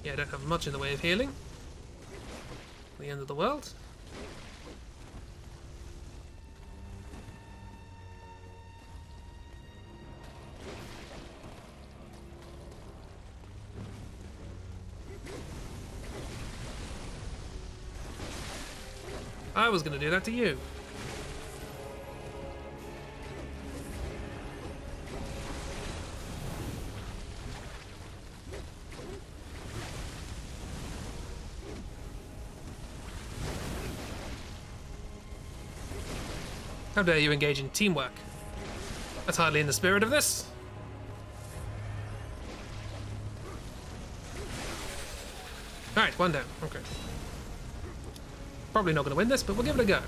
Yeah, I don't have much in the way of healing. The end of the world. I was going to do that to you. How dare you engage in teamwork? That's hardly in the spirit of this. Alright, one down. Okay. Probably not going to win this, but we'll give it a go.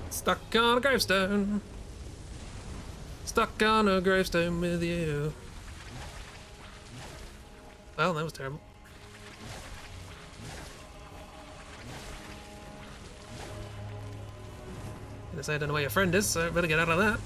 Stuck on a gravestone. Stuck on a gravestone with you. Well, that was terrible. Gonna say I don't know where your friend is, so I better get out of that.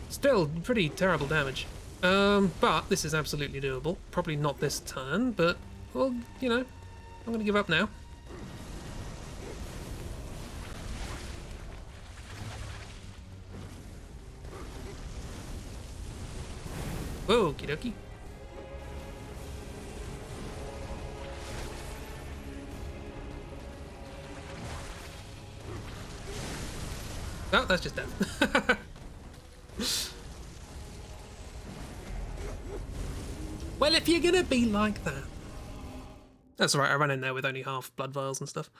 Still pretty terrible damage. But this is absolutely doable. Probably not this turn, but, well, you know, I'm gonna give up now. Okie dokie. Oh, that's just death. Well, if you're gonna be like that. That's alright, I ran in there with only half blood vials and stuff.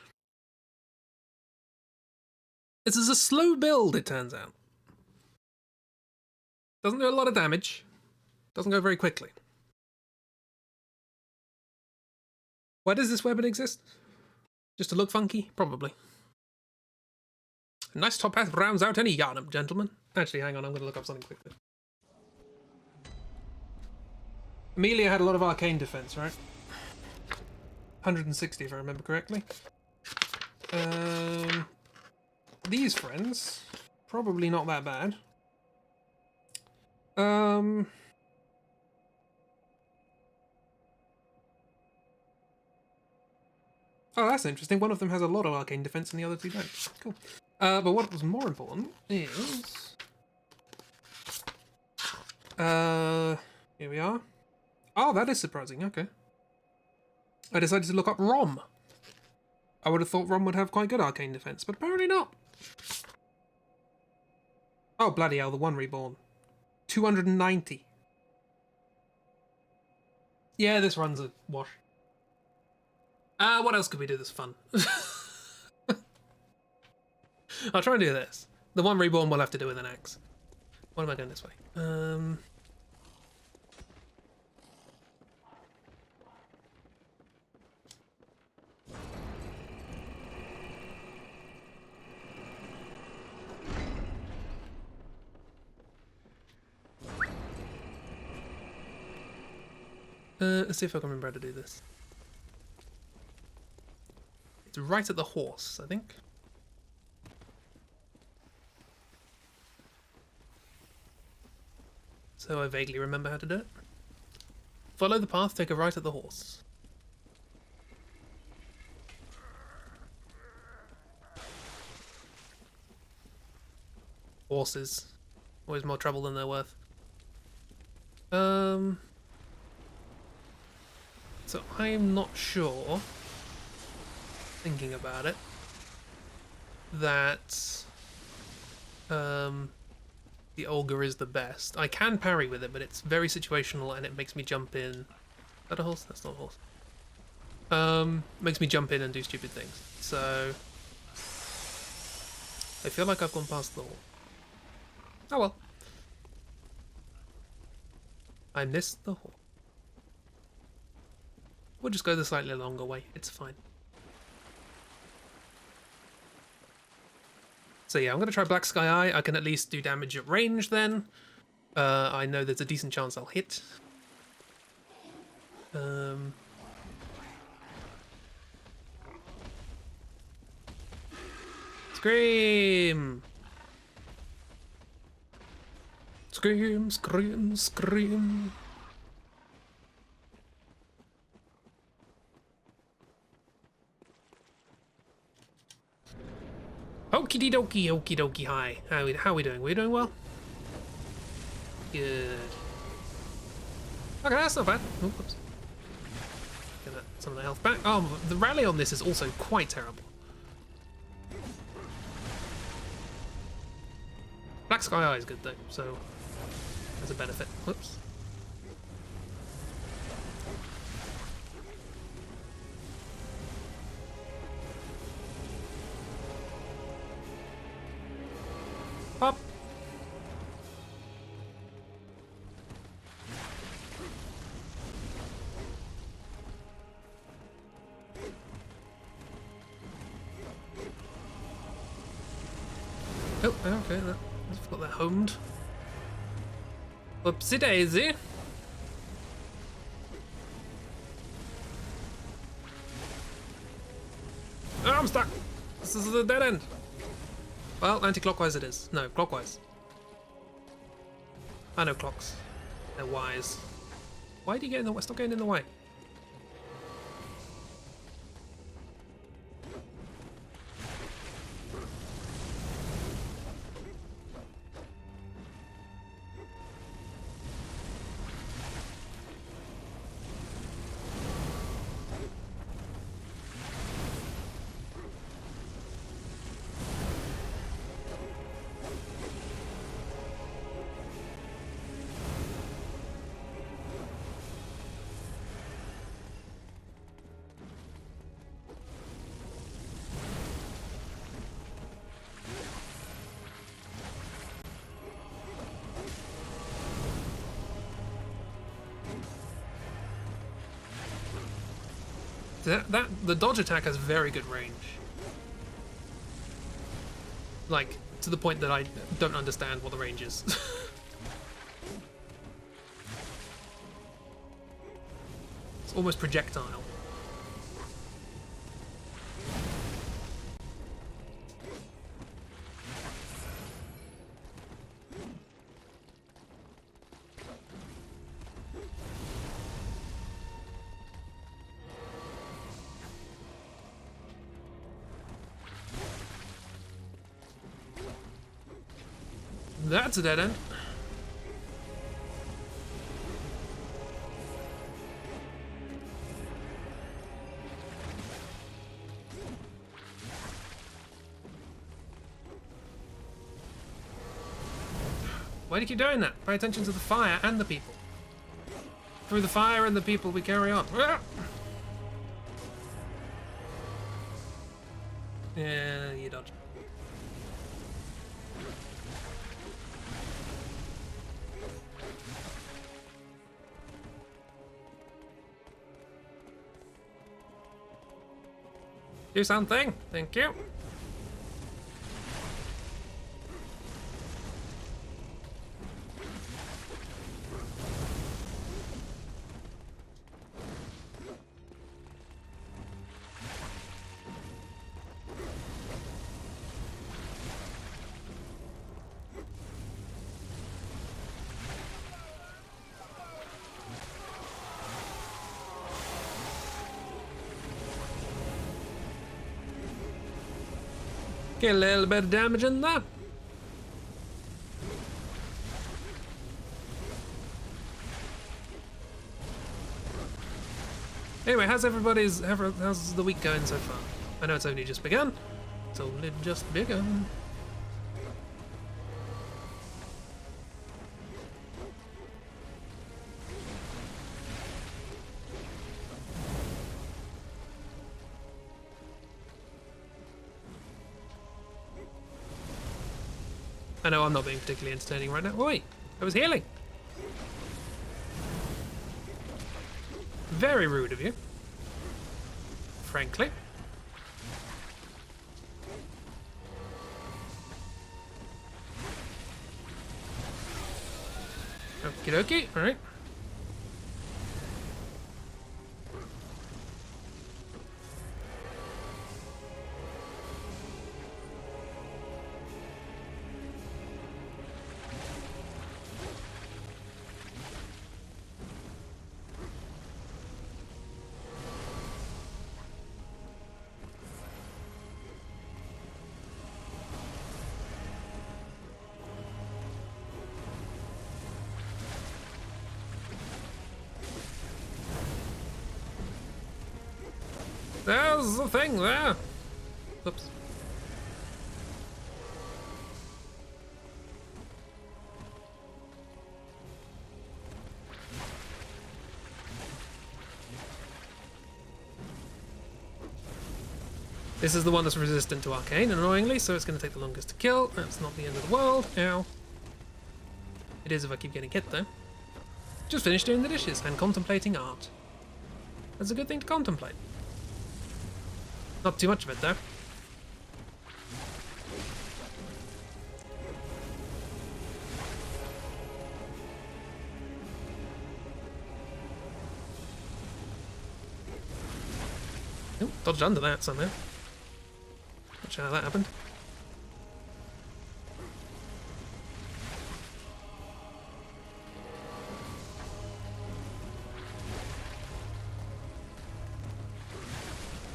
This is a slow build, it turns out. Doesn't do a lot of damage. Doesn't go very quickly. Why does this weapon exist? Just to look funky? Probably. A nice top hat rounds out any yarn, gentlemen. Actually, hang on, I'm gonna look up something quickly. Amelia had a lot of arcane defense, right? 160 if I remember correctly. These friends, probably not that bad. Oh, that's interesting. One of them has a lot of arcane defense and the other two don't. Cool. But what was more important is... here we are. Oh, that is surprising. Okay. I decided to look up Rom. I would have thought Rom would have quite good arcane defense, but apparently not. Oh, bloody hell, the one reborn. 290. Yeah, this run's a wash. What else could we do that's fun? I'll try and do this. The one reborn we'll have to do with an axe. What am I going this way? Let's see if I can remember how to do this. It's right at the horse, I think. So I vaguely remember how to do it. Follow the path, take a right at the horse. Horses. Always more trouble than they're worth. So I'm not sure, thinking about it, that the Olga is the best. I can parry with it, but it's very situational and it makes me jump in. Is that a horse? That's not a horse. Makes me jump in and do stupid things. So I feel like I've gone past the horse. Oh well. I missed the horse. We'll just go the slightly longer way. It's fine. So yeah, I'm going to try Black Sky Eye. I can at least do damage at range then. I know there's a decent chance I'll hit. Scream! Scream, scream, scream. Okie dokie, okie dokie, hi. How are we doing? We doing well? Good. Okay, that's not bad. Oh, whoops. Get that, some of the health back. Oh, the rally on this is also quite terrible. Black Sky Eye is good though, so there's a benefit. Whoops. Pop. Oh, okay, I've got that homed. Whoopsie daisy. Oh, I'm stuck. This is a dead end. Well, anti-clockwise it is. No, clockwise. I know clocks. They're wise. Why do you get in the way? Stop getting in the way. The dodge attack has very good range. Like, to the point that I don't understand what the range is. It's almost projectile. That's a dead end. Why do you keep doing that? Pay attention to the fire and the people. Through the fire and the people we carry on. Yeah, you dodge. Do something. Thank you. Get a little bit of damage in there. Anyway, how's the week going so far? I know it's only just begun. It's only just begun. I know I'm not being particularly entertaining right now. Oh, wait, I was healing. Very rude of you. Frankly. Okie dokie, alright. There's the thing there. Oops. This is the one that's resistant to arcane, annoyingly, so it's going to take the longest to kill. That's not the end of the world. Ow. It is if I keep getting hit, though. Just finished doing the dishes and contemplating art. That's a good thing to contemplate. Not too much of it, though. Oh, dodged under that somehow. Not sure how that happened.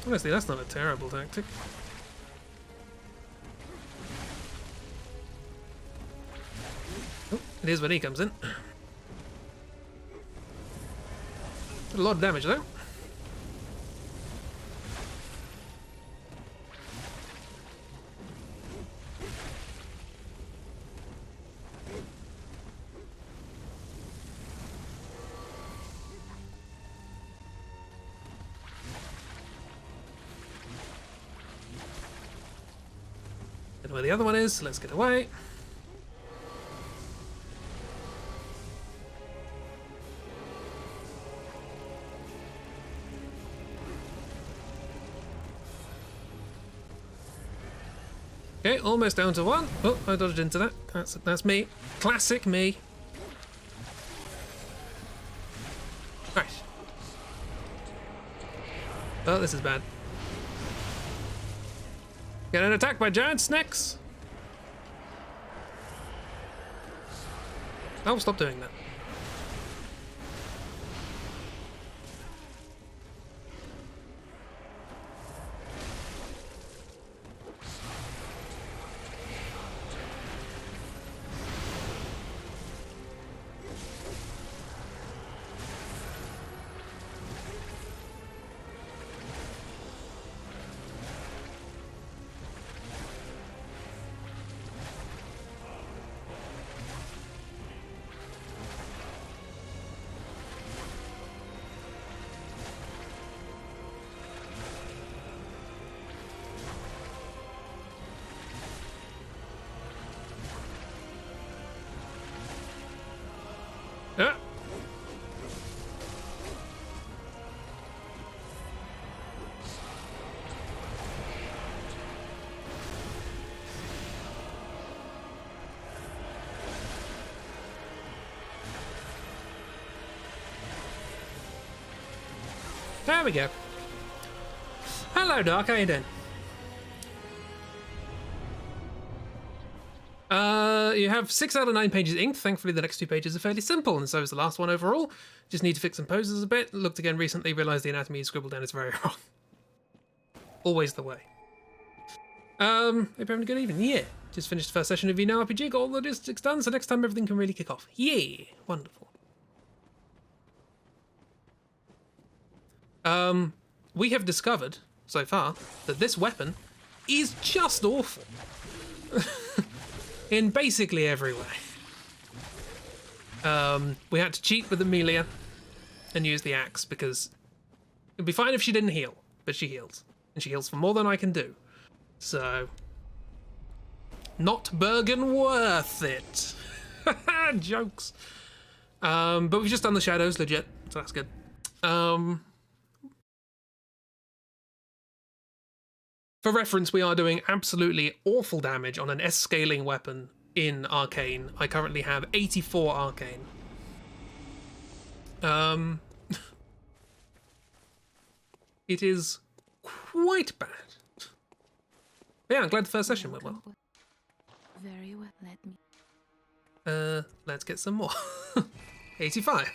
Honestly, that's not a terrible tactic. Oh, it is when he comes in. Did a lot of damage though. Don't know where the other one is, so let's get away. Okay, almost down to one. Oh, I dodged into that. That's me. Classic me. Right. Oh, this is bad. Getting attacked by giant snakes. Oh, stop doing that. Ah. There we go. Hello, Doc. How you doing? You have 6 out of 9 pages inked. Thankfully, the next 2 pages are fairly simple, and so is the last one overall. Just need to fix some poses a bit. Looked again recently, realised the anatomy you scribbled down is very wrong. Always the way. Hope you're having a good evening. Yeah, just finished the first session of Now RPG, got all the logistics done, so next time everything can really kick off. Yeah, wonderful. We have discovered, so far, that this weapon is just awful. In basically every way. We had to cheat with Amelia and use the axe because it'd be fine if she didn't heal, but she heals. And she heals for more than I can do. So, not Bergen worth it. Jokes. But we've just done the shadows, legit, so that's good. For reference, we are doing absolutely awful damage on an S-scaling weapon in Arcane. I currently have 84 Arcane. It is quite bad. But yeah, I'm glad the first session went well. Very well, let me. Let's get some more. 85.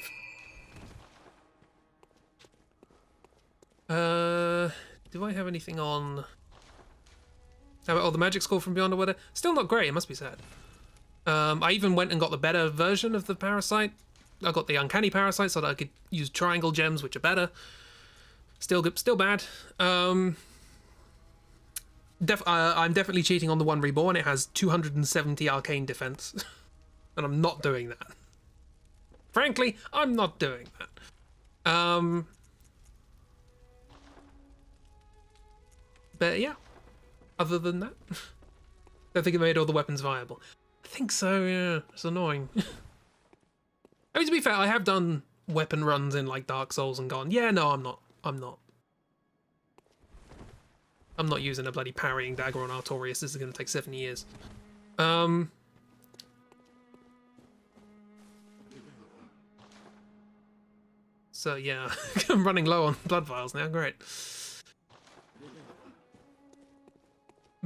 Do I have anything on? Oh, the magic score from Beyond the Weather. Still not great, it must be sad. I even went and got the better version of the parasite. I got the uncanny parasite so that I could use triangle gems, which are better. Still good, still bad. I'm definitely cheating on the one reborn. It has 270 arcane defense, and I'm not doing that. Frankly, I'm not doing that. But yeah, other than that, I don't think it made all the weapons viable. I think so, yeah. It's annoying. I mean, to be fair, I have done weapon runs in like Dark Souls and gone, yeah, no, I'm not using a bloody parrying dagger on Artorias. This is going to take 7 years. So yeah, I'm running low on blood vials now. Great.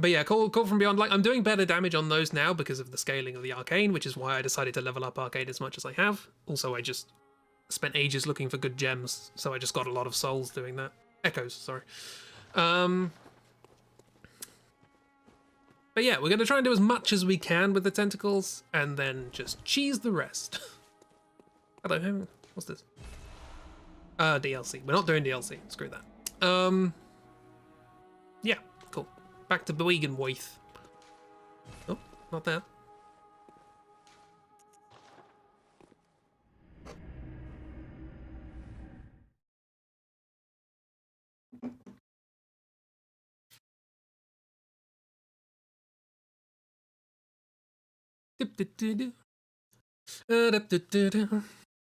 But yeah, Call from Beyond, like, I'm doing better damage on those now because of the scaling of the Arcane, which is why I decided to level up Arcane as much as I have. Also, I just spent ages looking for good gems, so I just got a lot of souls doing that. Echoes, sorry. But yeah, we're going to try and do as much as we can with the tentacles, and then just cheese the rest. Hello, what's this? DLC. We're not doing DLC. Screw that. Yeah, cool. Back to Boegenweith. Oh, not there.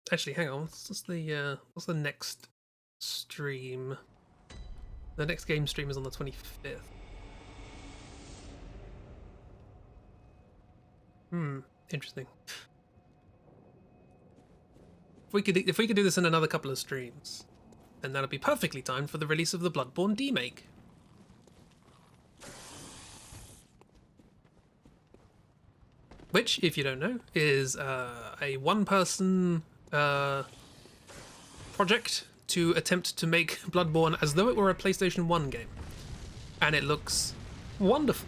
Actually, hang on. What's the next stream? The next game stream is on the 25th. Interesting. If we could do this in another couple of streams, then that'd be perfectly timed for the release of the Bloodborne demake. Which, if you don't know, is a one-person project to attempt to make Bloodborne as though it were a PlayStation 1 game. And it looks wonderful.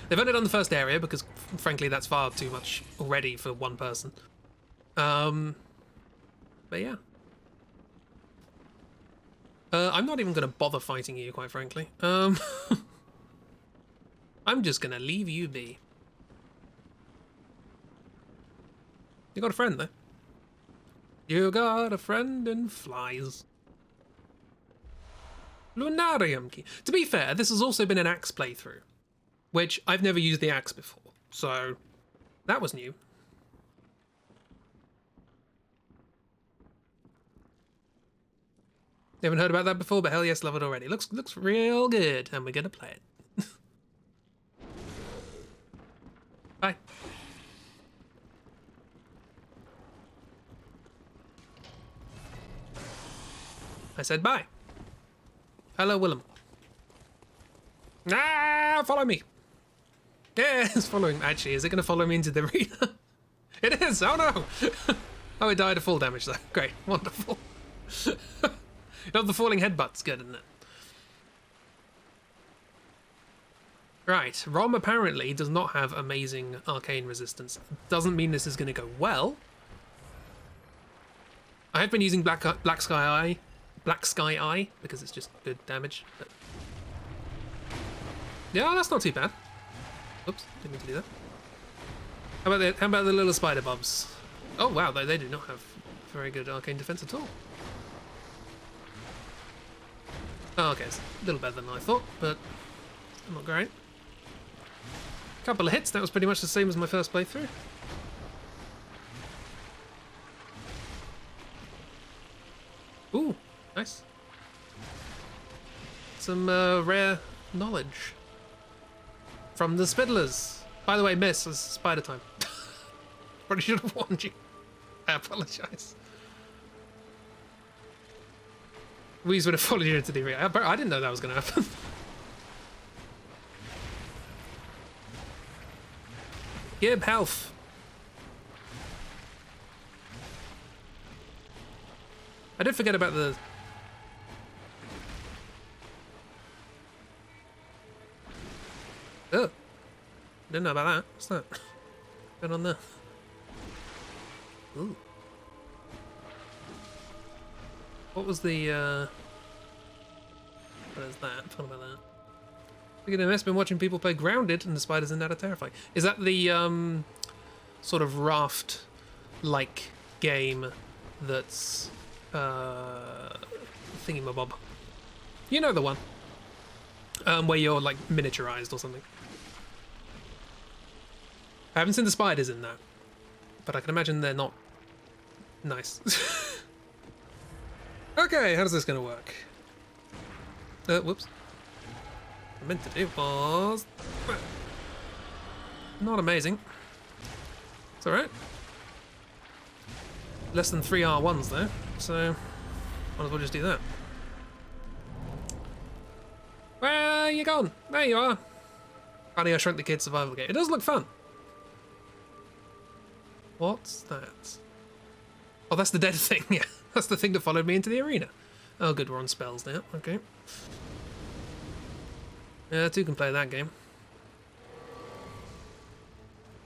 They've only done the first area because, frankly, that's far too much already for one person. But yeah. I'm not even going to bother fighting you, quite frankly. I'm just going to leave you be. You got a friend, though. You got a friend in flies. Lunarium key. To be fair, this has also been an axe playthrough, which I've never used the axe before, so that was new. You haven't heard about that before, but hell yes, love it already. Looks real good, and we're gonna play it. Bye. I said bye. Hello, Willem. Ah, follow me. Yeah, it's following. Actually, is it going to follow me into the arena? It is. Oh no. Oh, it died of full damage though. Great, wonderful. You know, the falling headbutt's good, isn't it? Right, Rom apparently does not have amazing arcane resistance. Doesn't mean this is going to go well. I have been using Black Sky Eye because it's just good damage. But... yeah, that's not too bad. Oops, didn't mean to do that. How about the little spider bobs? Oh wow, they do not have very good arcane defense at all. Oh, okay, it's a little better than I thought, but not great. Couple of hits, that was pretty much the same as my first playthrough. Ooh, nice. Some rare knowledge from the Spiddlers. By the way, miss, it's spider time. Probably should have warned you. I apologise. Weeze would have followed you into the arena. I didn't know that was going to happen. Gib health. I did forget about the... oh. Didn't know about that. What's that? What's going on there? Ooh. What was the, what is that? I forgot about that. Look at him, I've been watching people play Grounded and the spiders in that are terrifying. Is that the, sort of raft-like game that's, thingamabob? You know the one. Where you're, like, miniaturized or something. I haven't seen the spiders in that, but I can imagine they're not nice. Okay, how's this gonna work? Whoops. What I meant to do was... not amazing. It's alright. Less than 3 R1s though, so might as well just do that. Where are you gone? There you are. Honey, I Shrunk the Kid survival game. It does look fun. What's that? Oh, that's the dead thing, yeah. That's the thing that followed me into the arena. Oh good, we're on spells now, okay. Yeah, 2 can play that game.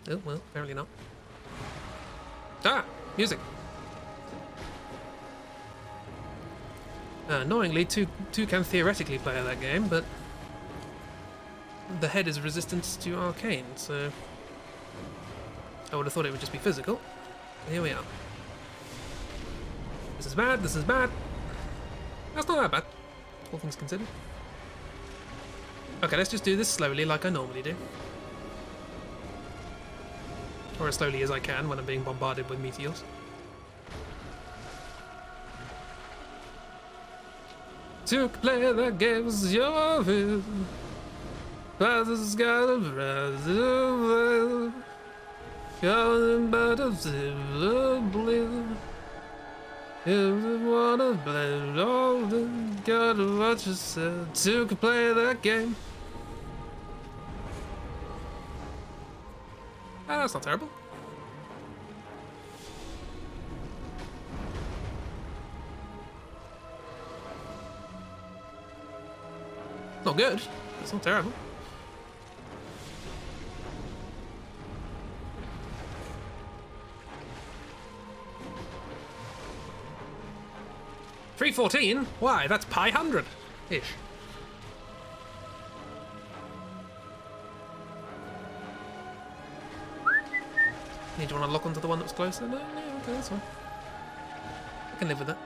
Oh, well, apparently not. Ah! Music! Annoyingly, two can theoretically play that game, but the head is resistant to arcane, so I would have thought it would just be physical. Here we are. This is bad, this is bad. That's not that bad, all things considered. Okay, let's just do this slowly like I normally do. Or as slowly as I can when I'm being bombarded with meteors. To play the games your will, father's got a brother, calling but a silver blue. You wanna play all the gotta watch yourself to play that game. Ah, that's not terrible. Not good, but it's not terrible. $314? Why? That's pi 100-ish. Need to want to lock onto the one that was closer? No, okay, that's fine. I can live with that.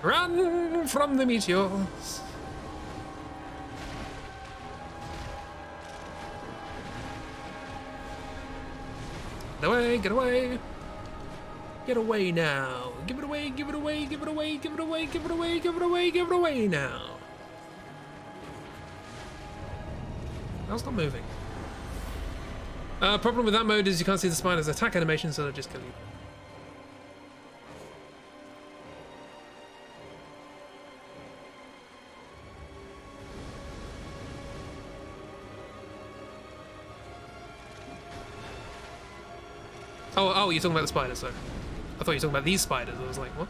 Run from the meteors! Get away, get away! Get away now! Give it away, give it away, give it away, give it away, give it away, give it away, give it away now! That's not moving. Problem with that mode is you can't see the spider's attack animation, so they'll just kill you. Oh, you're talking about the spiders, so. I thought you were talking about these spiders. I was like, what?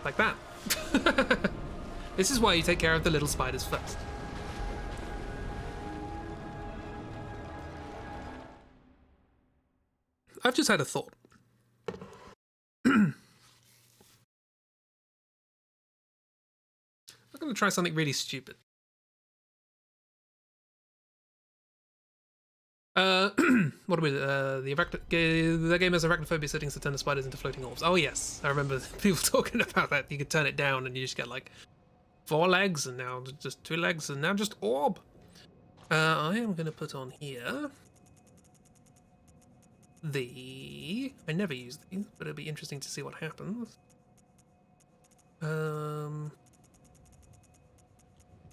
Like that. This is why you take care of the little spiders first. I've just had a thought. I'm going to try something really stupid. What are we? The game has arachnophobia settings to turn the spiders into floating orbs. Oh yes, I remember people talking about that. You could turn it down and you just get like 4 legs, and now just 2 legs, and now just orb. I am going to put on here I never use these, but it'll be interesting to see what happens.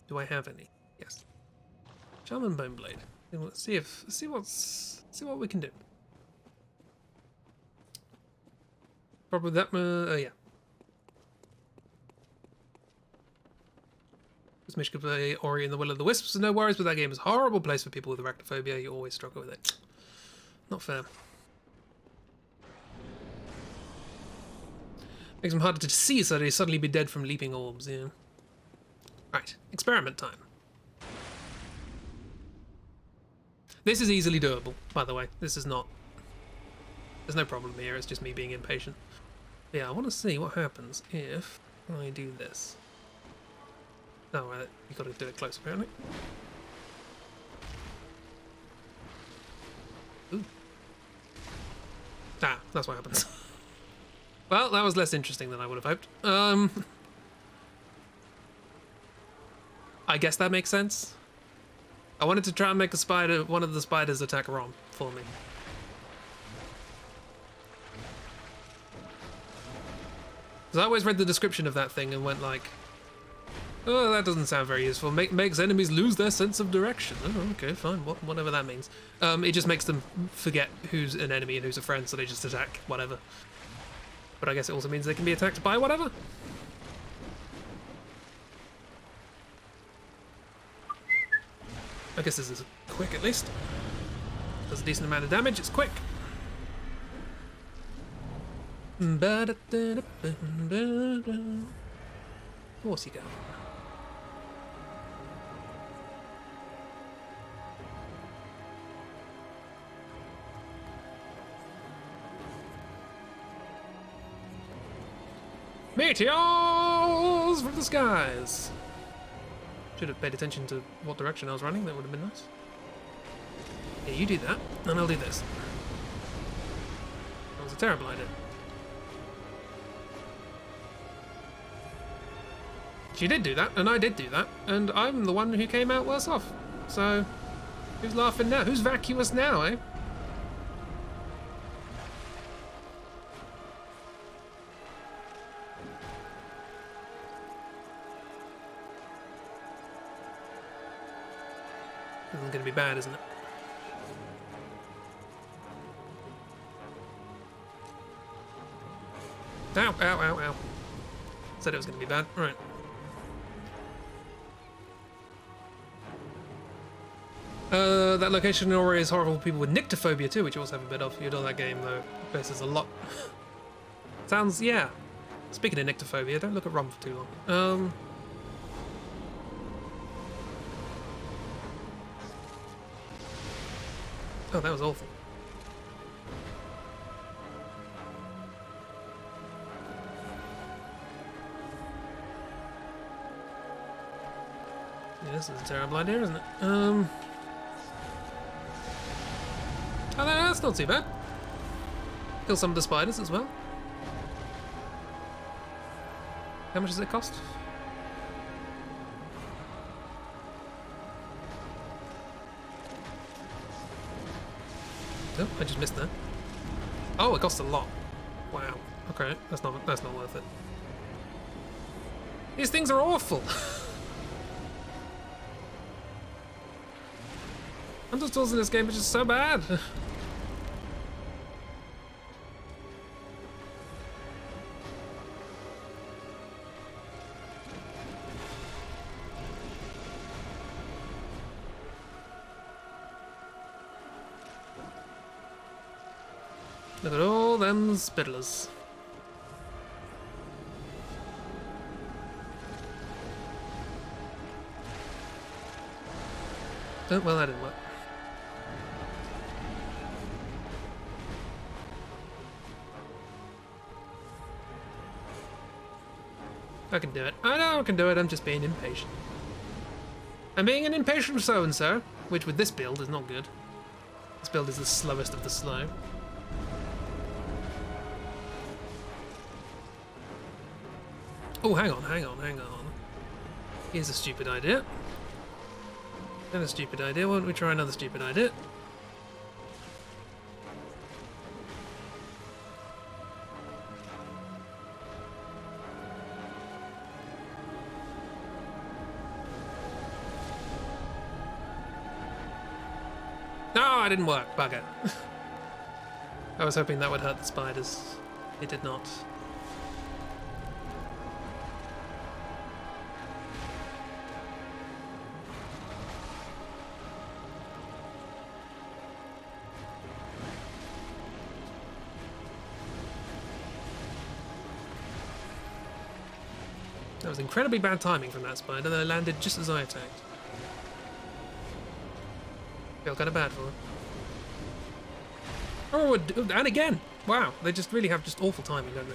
Do I have any? Yes. Shaman Bone Blade. Let's see what we can do. Probably that. Yeah. This mission could play Ori and the Will of the Wisps. No worries, but that game is a horrible place for people with arachnophobia. You always struggle with it. Not fair. Makes them harder to see, so they suddenly be dead from leaping orbs. Yeah. Right. Experiment time. This is easily doable, by the way. This is not... There's no problem here, it's just me being impatient. But yeah, I want to see what happens if I do this. Oh, right, you got to do it close, apparently. Ooh. Ah, that's what happens. Well, that was less interesting than I would have hoped. I guess that makes sense. I wanted to try and make one of the spiders attack Rom for me. Because I always read the description of that thing and went like, oh, that doesn't sound very useful. Makes enemies lose their sense of direction. Oh, okay, fine, whatever that means. It just makes them forget who's an enemy and who's a friend, so they just attack whatever. But I guess it also means they can be attacked by whatever. I guess this is quick at least. Does a decent amount of damage, it's quick. Of course you go. Meteors from the skies! Should have paid attention to what direction I was running, that would have been nice. Yeah, you do that, and I'll do this. That was a terrible idea. She did do that, and I did do that, and I'm the one who came out worse off. So, who's laughing now? Who's vacuous now, eh? This is going to be bad, isn't it? Ow, ow, ow, ow. Said it was going to be bad. Right. That location in Ori is horrible for people with nyctophobia too, which you also have a bit of. You do that game though. Faces a lot. Sounds, yeah. Speaking of nyctophobia, don't look at Rum for too long. Oh, that was awful. Yeah, this is a terrible idea, isn't it? Oh, that's not too bad. Kill some of the spiders as well. How much does it cost? Oh, I just missed that. Oh, it costs a lot. Wow. Okay, that's not worth it. These things are awful. Hunter's tools in this game are just so bad. Look at all them spittlers. Oh, well, that didn't work. I can do it. I know I can do it, I'm just being impatient. I'm being an impatient so-and-so, which with this build is not good. This build is the slowest of the slow. Oh, hang on. Here's a stupid idea. And a stupid idea. Why don't we try another stupid idea? No, it didn't work. Bugger. I was hoping that would hurt the spiders. It did not. That was incredibly bad timing from that spider that landed just as I attacked. Feel kind of bad for him. Oh, and again! Wow, they just really have just awful timing, don't they?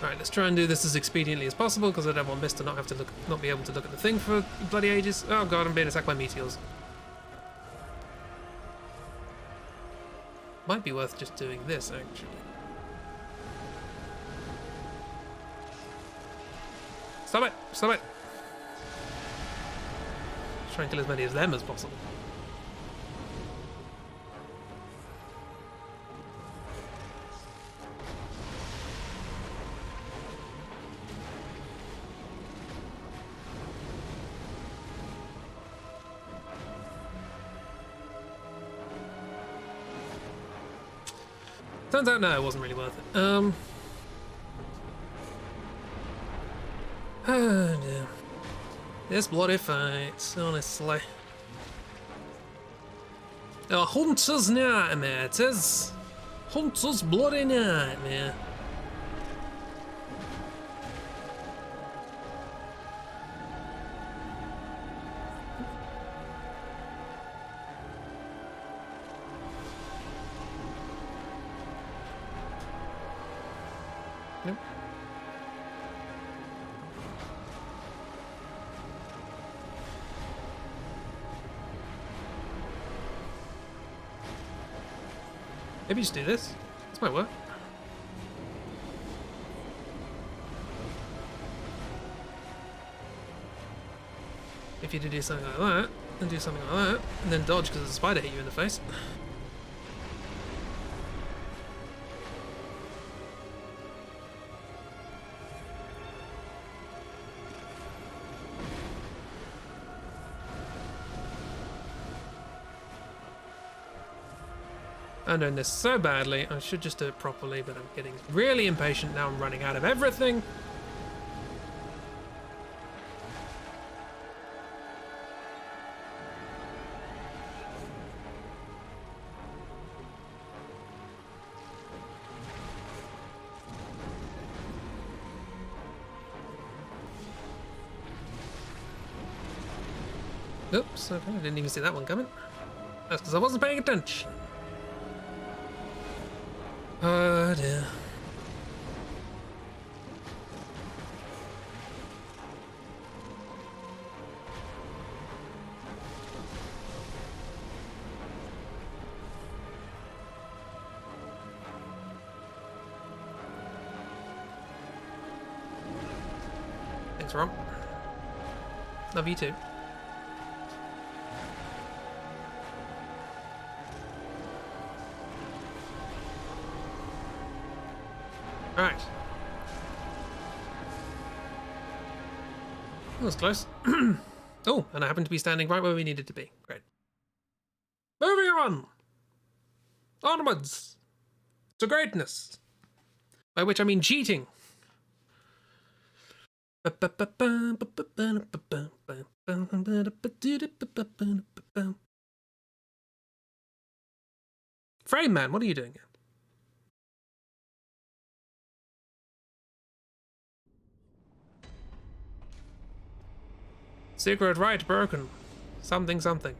Alright, let's try and do this as expediently as possible because I don't want Mist to not be able to look at the thing for bloody ages. Oh god, I'm being attacked by meteors. Might be worth just doing this, actually. Stop it! Stop it! Try and kill as many of them as possible. Turns out, no, it wasn't really worth it. Oh dear. This bloody fight, honestly. A hunter's nightmare, it is. Hunter's bloody nightmare. Nope. Maybe just do this. This might work. If you do something like that, and do something like that, and then dodge because the spider hit you in the face. I'm doing this so badly, I should just do it properly, but I'm getting really impatient now. I'm running out of everything. Oops, okay, I didn't even see that one coming. That's because I wasn't paying attention. Oh dear. Thanks, Rom. Love you too. Alright. That was close. Oh, and I happen to be standing right where we needed to be. Great. Moving on! Onwards! To greatness! By which I mean cheating. Frame man, what are you doing here? Secret right broken. Something something.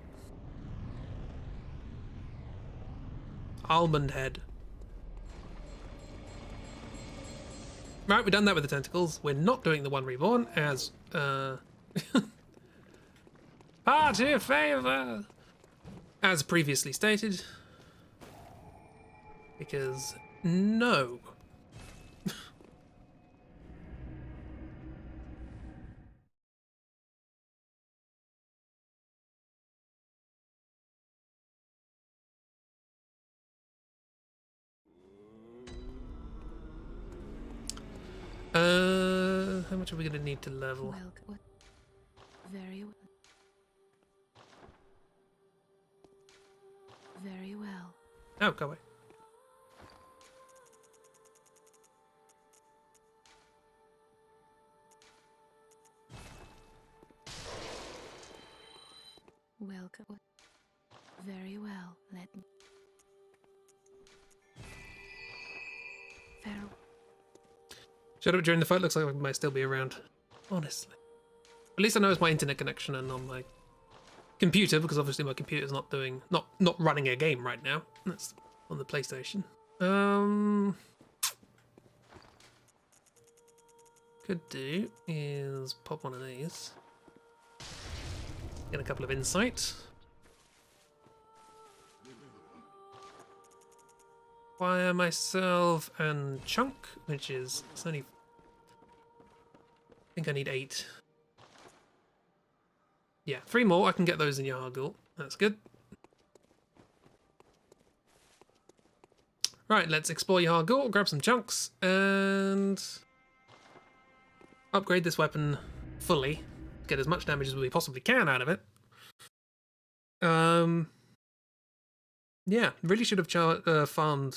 Almond head. Right, we've done that with the tentacles. We're not doing the one reborn as party favor, as previously stated, because no. How much are we gonna need to level? Well, very well. Very well. Oh, go away. Welcome. Very well. Let me. Farewell. Shut up during the fight. Looks like I might still be around. Honestly. At least I know it's my internet connection and on my computer, because obviously my computer's not doing not running a game right now. That's on the PlayStation. Could do is pop one of these. Get a couple of insight. Fire myself and chunk, which is it's only. I think I need 8. Yeah, 3 more. I can get those in Yargul. That's good. Right, let's explore Yargul, grab some chunks, and upgrade this weapon fully. Get as much damage as we possibly can out of it. Yeah, really should have farmed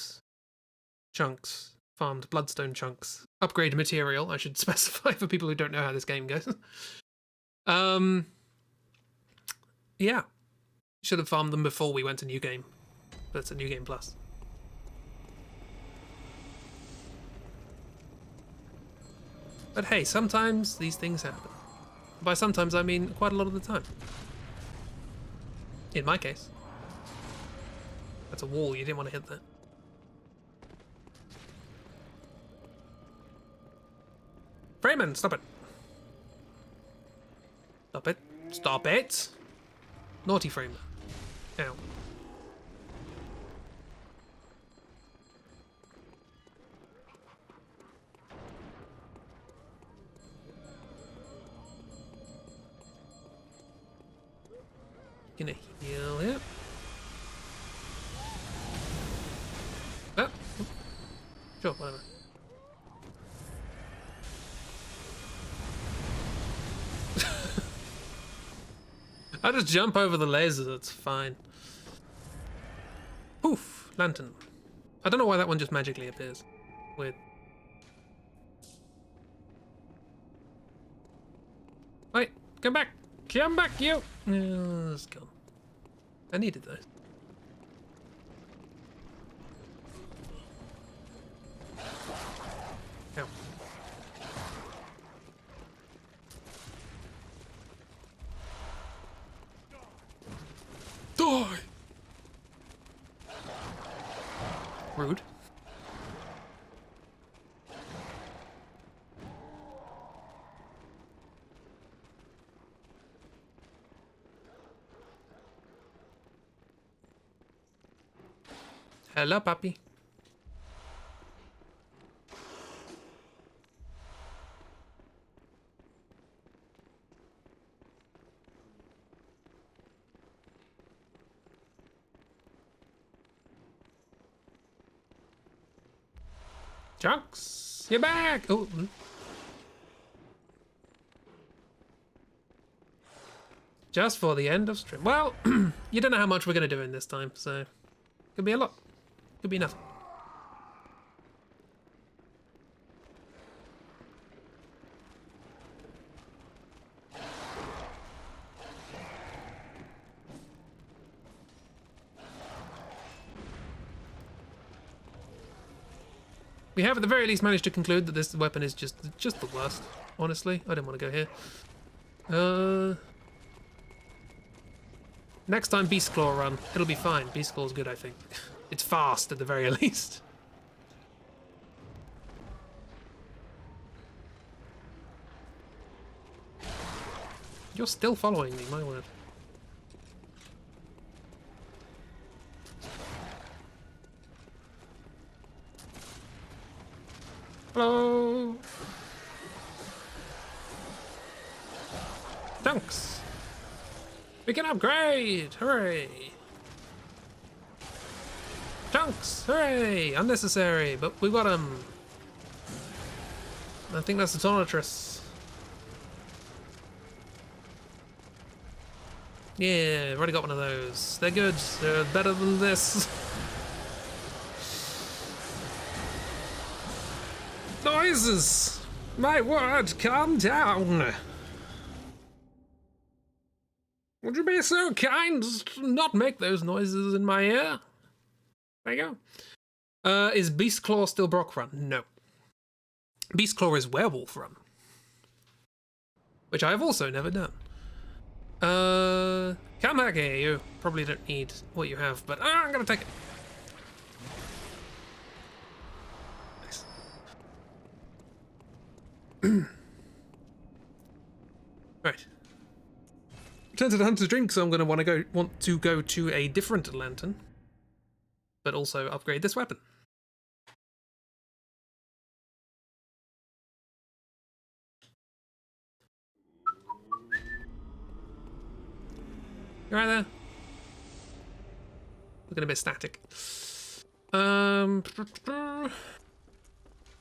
chunks, farmed bloodstone chunks. Upgrade material, I should specify for people who don't know how this game goes. Yeah, should have farmed them before we went to New Game. But it's a New Game Plus. But hey, sometimes these things happen. By sometimes, I mean quite a lot of the time. In my case. That's a wall, you didn't want to hit that. Freeman, stop it. Stop it. Stop it. Naughty Freeman. Ow. Gonna heal it. Oh. Sure, whatever. I just jump over the lasers, it's fine. Poof, lantern. I don't know why that one just magically appears. Weird. Wait, come back! Come back, you! Oh, it's gone. I needed those. Ow. Die! Rude. Hello, puppy. Chunks, you're back! Oh. Just for the end of stream. Well, you don't know how much we're going to do in this time, so could be a lot. Could be nothing. We have at the very least managed to conclude that this weapon is just the worst, honestly. I didn't want to go here. Next time Beast Claw run, it'll be fine. Beast Claw's good, I think. It's fast at the very least. You're still following me, my word. Hello! Thanks! We can upgrade! Hooray! Chunks! Hooray! Unnecessary, but we got him. I think that's the Tonatrus. Yeah, I've already got one of those. They're good. They're better than this. Noises! My word, calm down. Would you be so kind as to not make those noises in my ear? There you go. Is Beast Claw still Brock run? No. Beast Claw is Werewolf run. Which I have also never done. Come back here, you probably don't need what you have, but I'm gonna take it. Nice. Right. Return to the hunter's drink, so I'm gonna want to go to a different lantern, but also upgrade this weapon. You right there? Looking a bit static.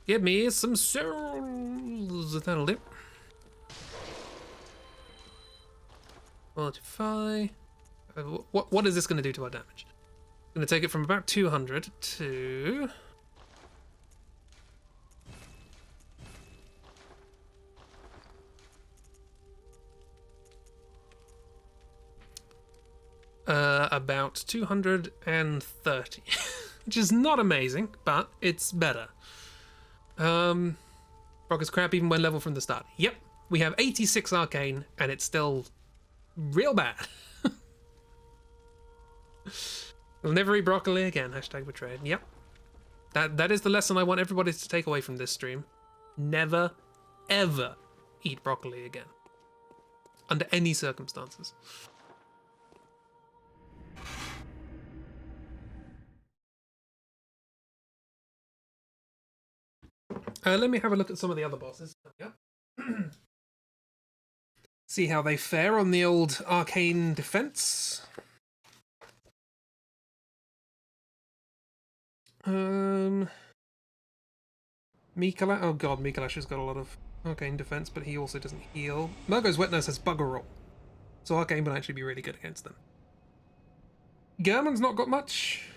Give me some souls. That'll do. Mortify. What is this going to do to our damage? I'm going to take it from about 200 to... about 230, which is not amazing, but it's better. Brock is crap even when level from the start. Yep, we have 86 arcane, and it's still real bad. We'll never eat broccoli again. Hashtag betrayed. Yep, that is the lesson I want everybody to take away from this stream. Never, ever eat broccoli again, under any circumstances. Let me have a look at some of the other bosses. Yeah. See how they fare on the old arcane defense. Mikalash. Oh god, Mikalash has got a lot of arcane defense, but he also doesn't heal. Murgo's Wet Nurse has Bugger Roll, so arcane would actually be really good against them. German's not got much.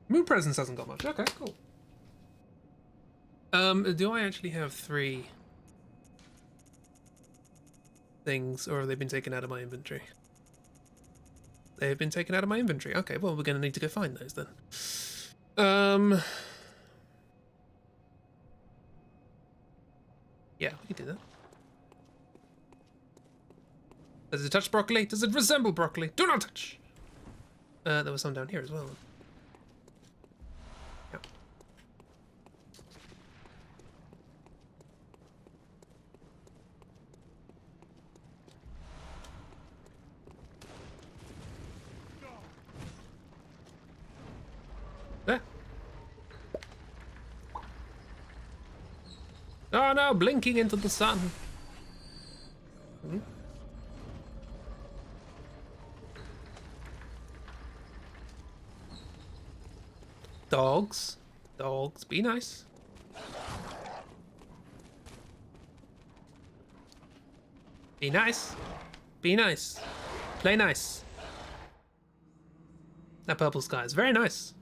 Moon Presence hasn't got much. Okay, cool. Do I actually have 3 things, or have they been taken out of my inventory? They have been taken out of my inventory. Okay, well, we're going to need to go find those then. Yeah, we can do that. Does it touch broccoli? Does it resemble broccoli? Do not touch! There was some down here as well. Yeah. There. Oh no, blinking into the sun. Hmm? Dogs. Dogs, be nice. Be nice. Be nice. Play nice. That purple sky is very nice.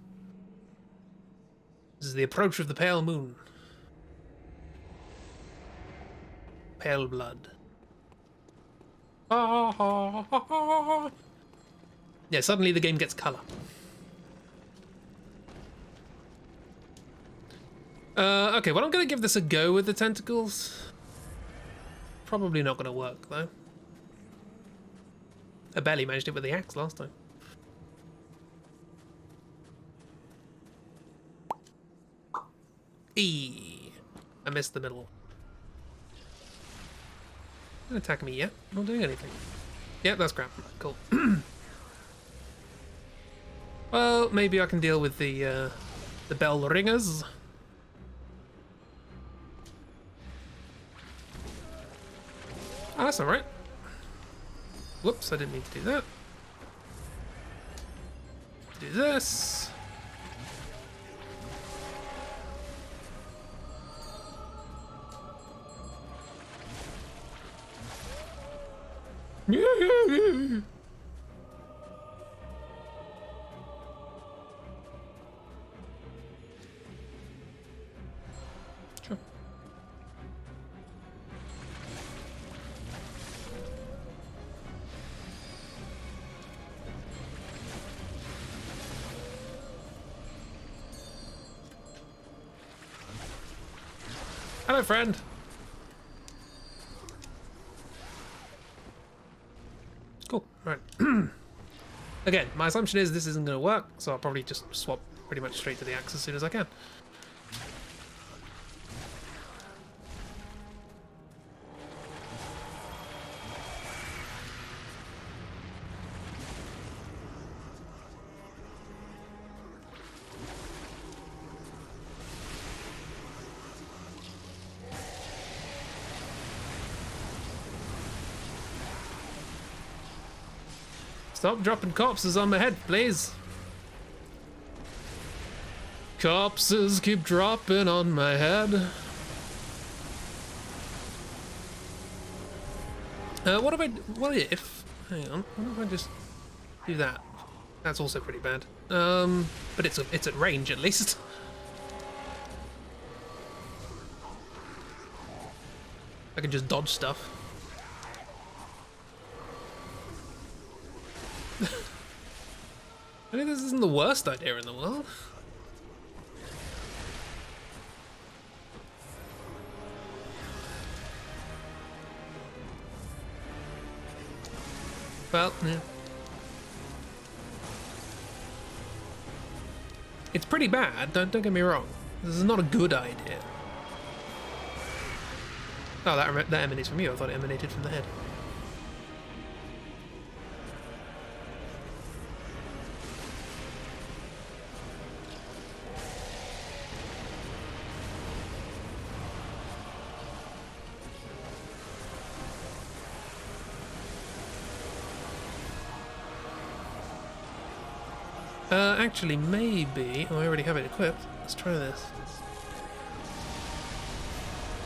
This is the approach of the pale moon. Pale blood. Yeah, suddenly the game gets color. Okay, well, I'm gonna give this a go with the tentacles. Probably not gonna work though. I barely managed it with the axe last time. I missed the middle. Don't attack me yet. I'm not doing anything. Yeah, that's crap. Cool. Well, maybe I can deal with the bell ringers. Oh, that's alright. Whoops, I didn't mean to do that. Do this. Sure. Hello, friend. Cool. Right. Again, my assumption is this isn't going to work, so I'll probably just swap pretty much straight to the axe as soon as I can. Stop dropping corpses on my head, please. Corpses keep dropping on my head. What if, hang on, what if I just do that? That's also pretty bad. But it's at range at least. I can just dodge stuff. I think this isn't the worst idea in the world. Well, yeah. It's pretty bad, don't get me wrong. This is not a good idea. Oh, that emanates from you. I thought it emanated from the head. Actually, maybe... Oh, I already have it equipped. Let's try this.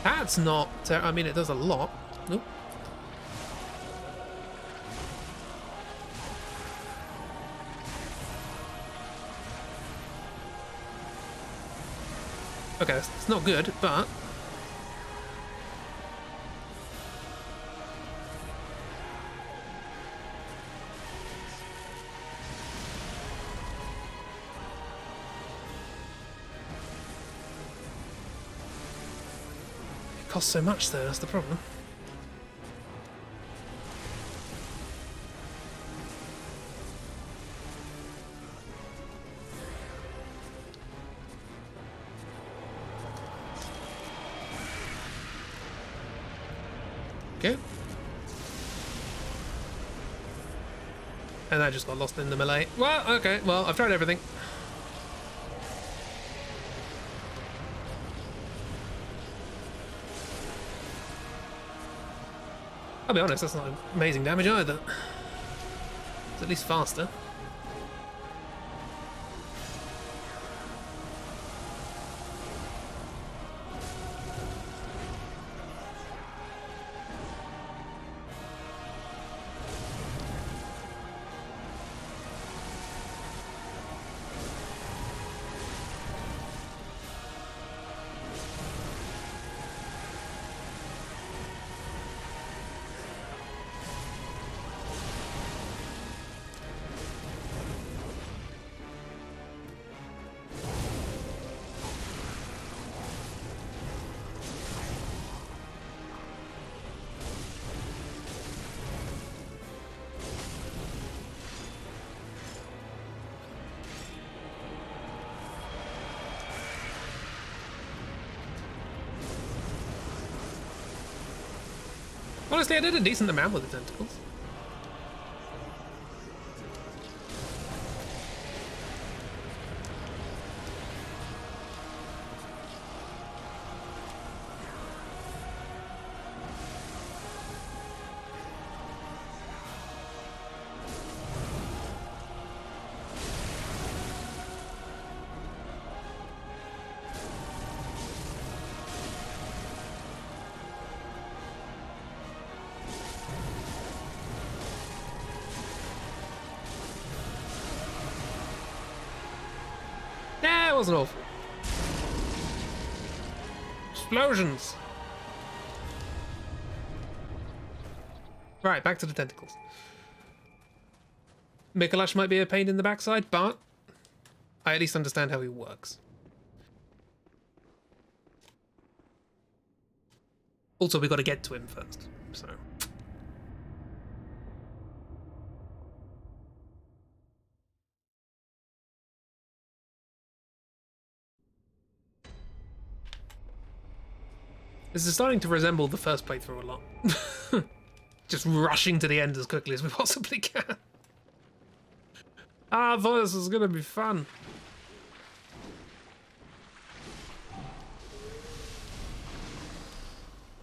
That's not... I mean, it does a lot. Nope. Okay, it's not good, but... Costs so much though, that's the problem. Okay. And I just got lost in the melee. Well, okay, well, I've tried everything. I'll be honest, that's not amazing damage either. It's at least faster. Honestly, I did a decent amount with the tentacles. Yeah, it wasn't awful. Explosions! Right, back to the tentacles. Mikolash might be a pain in the backside, but I at least understand how he works. Also, we got to get to him first, so... This is starting to resemble the first playthrough a lot. Just rushing to the end as quickly as we possibly can. I thought this was gonna be fun.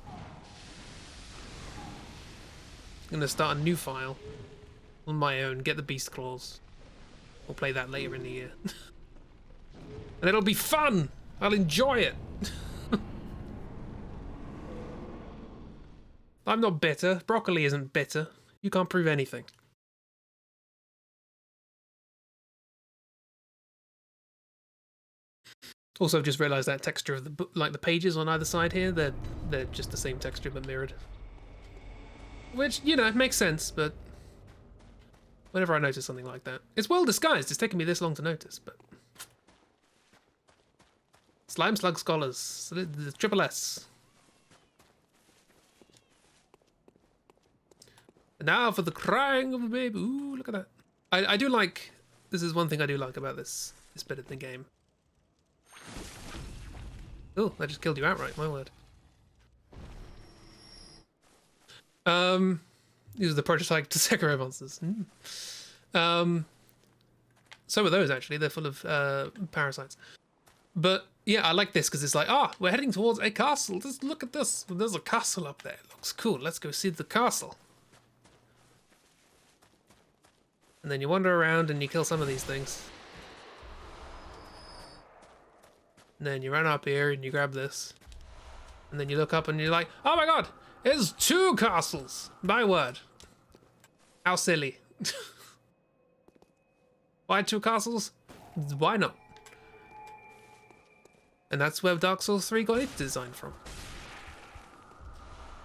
I'm gonna start a new file on my own, get the beast claws. We'll play that later in the year. And it'll be fun! I'll enjoy it! I'm not bitter. Broccoli isn't bitter. You can't prove anything. Also, I've just realised that texture of the book, like the pages on either side here, they're just the same texture but mirrored. Which, you know, makes sense, but whenever I notice something like that, it's well disguised. It's taken me this long to notice, but Slime Slug Scholars, the triple S. And now for the crying of a baby. Ooh, look at that. I do like, this is one thing I do like about this bit of the game. Oh, that just killed you outright, my word. These are the prototype to Sekiro monsters. So are those, actually. They're full of parasites. But yeah, I like this because it's like, we're heading towards a castle. Just look at this. There's a castle up there. It looks cool. Let's go see the castle. And then you wander around and you kill some of these things. And then you run up here and you grab this. And then you look up and you're like, oh my god, it's 2 castles. My word. How silly. Why 2 castles? Why not? And that's where Dark Souls 3 got its design from.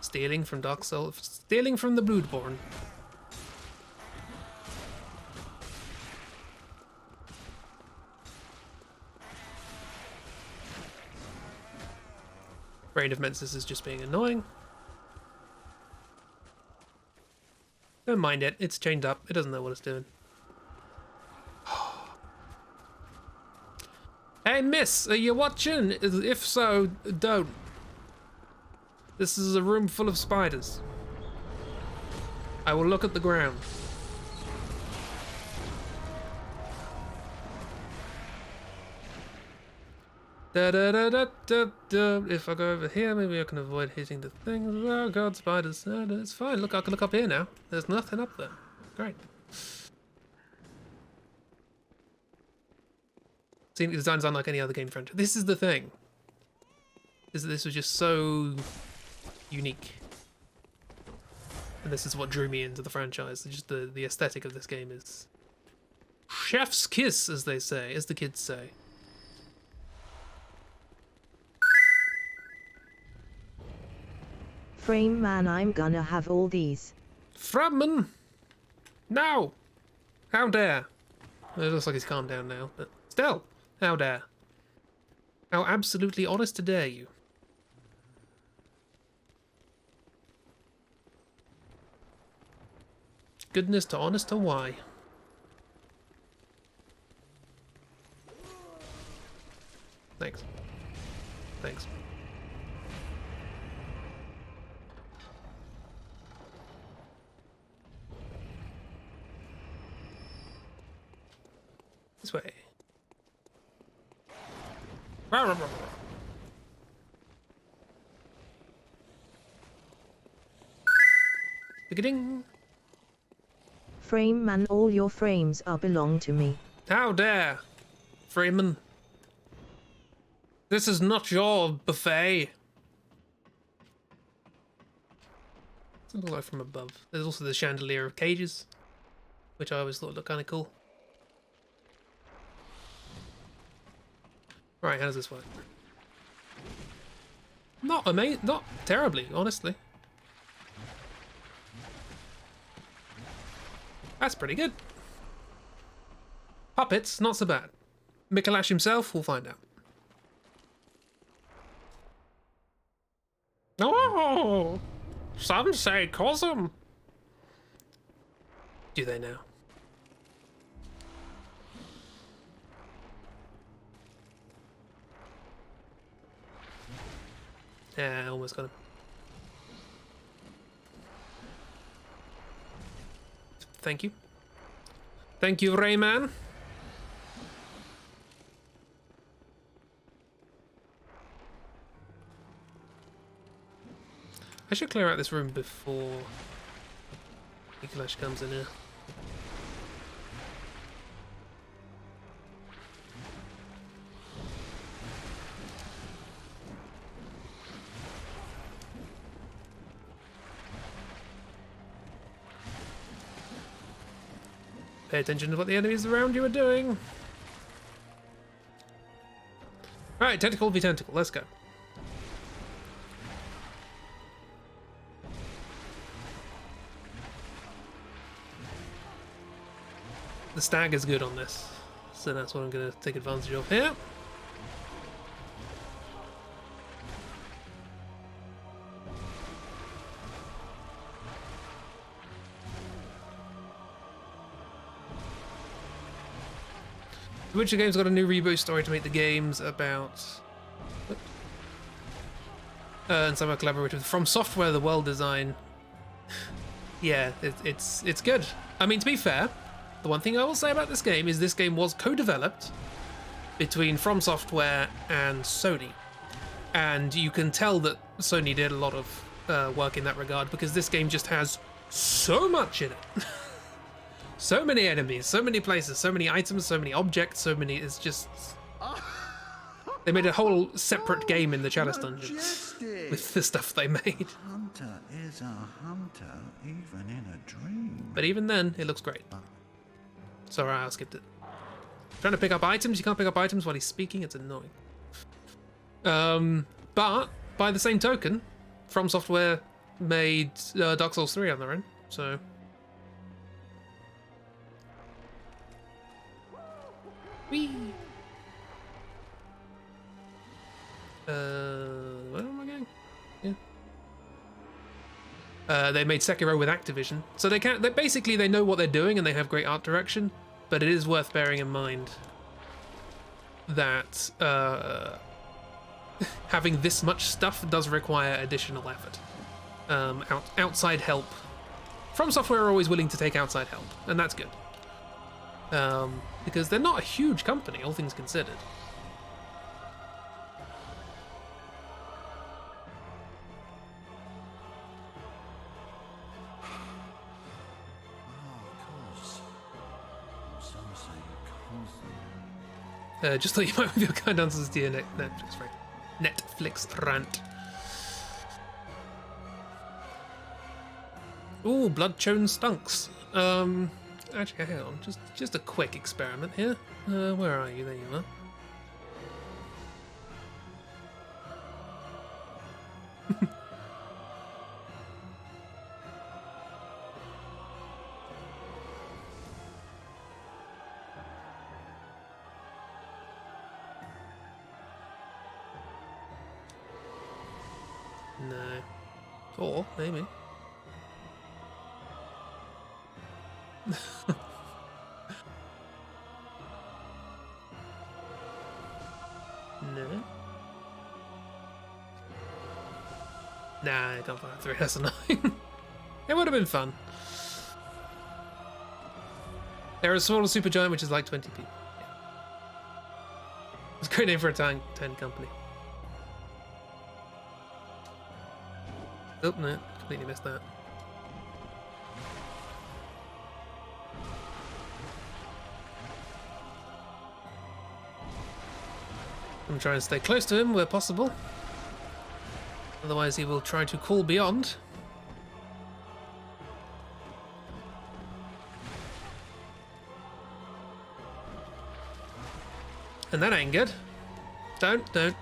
Stealing from Dark Souls, stealing from the Bloodborne. Brain of Mensis is just being annoying. Don't mind it, it's chained up, it doesn't know what it's doing. Hey miss, are you watching? If so, don't. This is a room full of spiders. I will look at the ground. Da da da da da da. If I go over here, maybe I can avoid hitting the things. Oh god, spiders. No, it's fine. Look, I can look up here now. There's nothing up there. Great. Scenic design's unlike any other game franchise. This is the thing. This was just so unique. And this is what drew me into the franchise. Just the aesthetic of this game is chef's kiss, as they say, as the kids say. Frame man, I'm gonna have all these. Frabman! No! How dare! It looks like he's calmed down now, but still, how dare. How absolutely honest to dare you. Goodness to honest to why. Thanks. Thanks. This way. Ding. Frame man, all your frames are belong to me. How dare, Freeman. This is not your buffet. Something like from above. There's also the chandelier of cages, which I always thought looked kind of cool. Right, how does this work? Not amazing, not terribly, honestly. That's pretty good. Puppets, not so bad. Mikolash himself, we'll find out. Oh, some say Cosm. Do they now? Yeah, almost got him. Thank you. Thank you, Rayman. I should clear out this room before Mikolash comes in here. Pay attention to what the enemies around you are doing. Alright, tentacle v tentacle, let's go. The stag is good on this, so that's what I'm going to take advantage of here. The Witcher game's got a new reboot story to make the games about... and somehow collaborate with From Software, the world design. Yeah, it's good. I mean, to be fair, the one thing I will say about this game is this game was co-developed between From Software and Sony. And you can tell that Sony did a lot of work in that regard, because this game just has so much in it. So many enemies, so many places, so many items, so many objects, so many... It's just... They made a whole separate game in the Chalice Dungeons with the stuff they made. Hunter is a hunter, even in a dream. But even then, it looks great. Sorry, I skipped it. Trying to pick up items, you can't pick up items while he's speaking, it's annoying. But, by the same token, From Software made Dark Souls 3 on their own, so... Whee! Where am I going? Yeah. They made Sekiro with Activision, so they basically they know what they're doing and they have great art direction. But it is worth bearing in mind that having this much stuff does require additional effort, outside help. From Software are always willing to take outside help, and that's good. Because they're not a huge company, all things considered. Just thought you might with your kind answers to your Netflix rant. Ooh, blood-chown stunks. Actually, hang on. Just a quick experiment here. Where are you? There you are. No. Or maybe. No. Nah, I can't find that 3. That's annoying. It would have been fun. There is a smaller super giant, which is like 20 people. Yeah. It's a great name for a tank company. Oh, no, completely missed that. I'm trying to stay close to him where possible. Otherwise he will try to call beyond. And that ain't good. Don't. That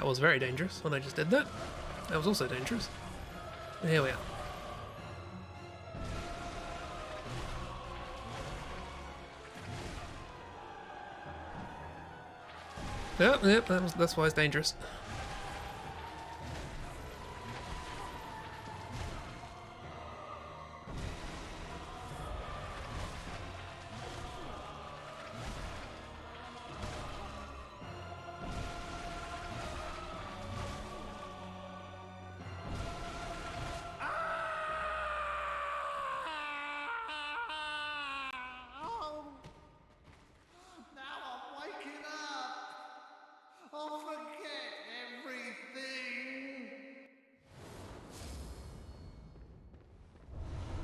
was very dangerous when I just did that. That was also dangerous. Here we are. Yep, that's why it's dangerous.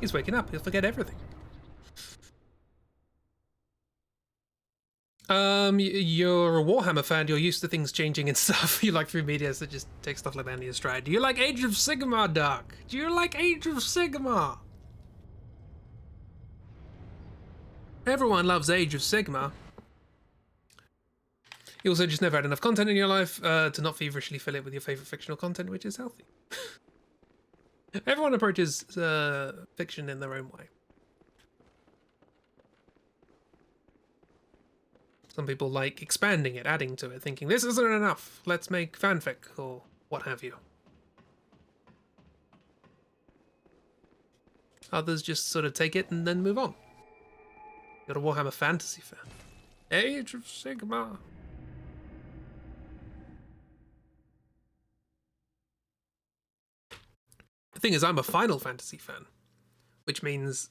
He's waking up, he'll forget everything. You're a Warhammer fan, you're used to things changing and stuff. You like 3 media, so just take stuff like that in your stride. Do you like Age of Sigmar, Doc? Do you like Age of Sigmar? Everyone loves Age of Sigmar. You also just never had enough content in your life to not feverishly fill it with your favorite fictional content, which is healthy. Everyone approaches fiction in their own way. Some people like expanding it, adding to it, thinking, this isn't enough, let's make fanfic, or what have you. Others just sort of take it and then move on. You're a Warhammer Fantasy fan. Age of Sigmar. The thing is, I'm a Final Fantasy fan, which means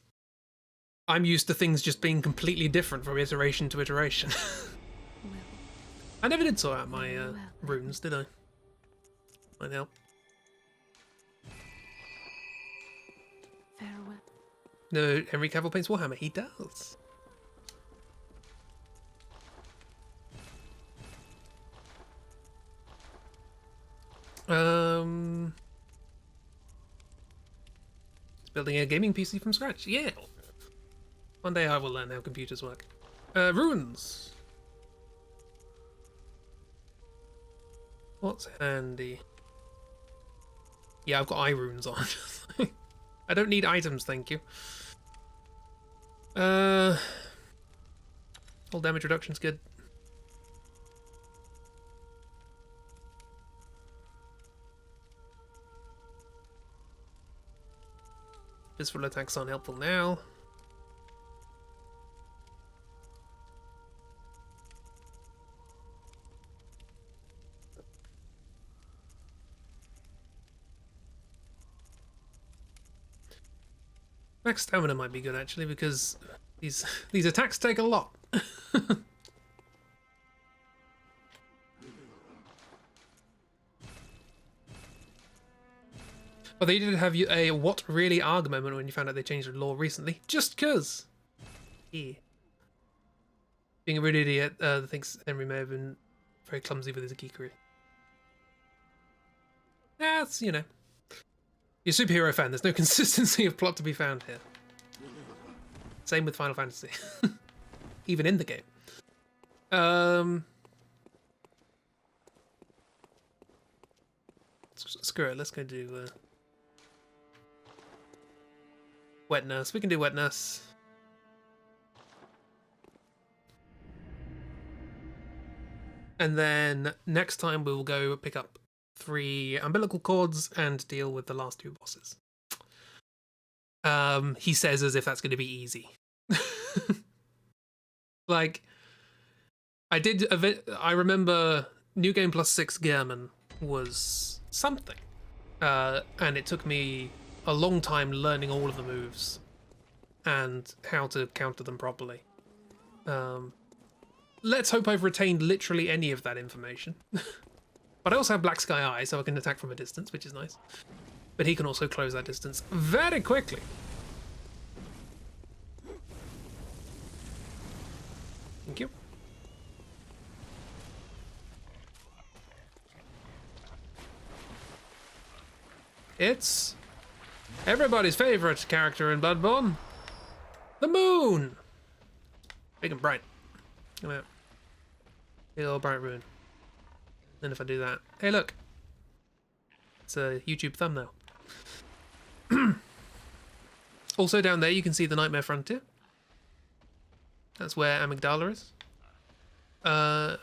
I'm used to things just being completely different from iteration to iteration. Well, I never did sort out my runes, did I? Might help. farewell. No, Henry Cavill paints Warhammer. He does. Building a gaming PC from scratch. Yeah. One day I will learn how computers work. Runes. What's handy? Yeah, I've got eye runes on. I don't need items, thank you. All damage reduction's good. Visceral attacks aren't helpful now. Max stamina might be good actually, because these attacks take a lot. Well, they did have you a what really arg moment when you found out they changed the law recently. Just cause. Yeah. Being a rude idiot, thinks Henry may have been very clumsy with his geekery. That's, you know. You're a superhero fan, there's no consistency of plot to be found here. Same with Final Fantasy. Even in the game. Screw it, let's go do Wet Nurse. We can do Wet Nurse. And then next time we will go pick up 3 umbilical cords and deal with the last 2 bosses. He says as if that's going to be easy. Like, I remember New Game Plus 6 Gehrman was something. And it took me a long time learning all of the moves and how to counter them properly. Let's hope I've retained literally any of that information. But I also have Black Sky Eye, so I can attack from a distance, which is nice. But he can also close that distance very quickly. Thank you. It's everybody's favorite character in Bloodborne. The moon! Big and bright. Come out. Big old bright moon. And if I do that... Hey, look! It's a YouTube thumbnail. Also down there you can see the Nightmare Frontier. That's where Amygdala is. I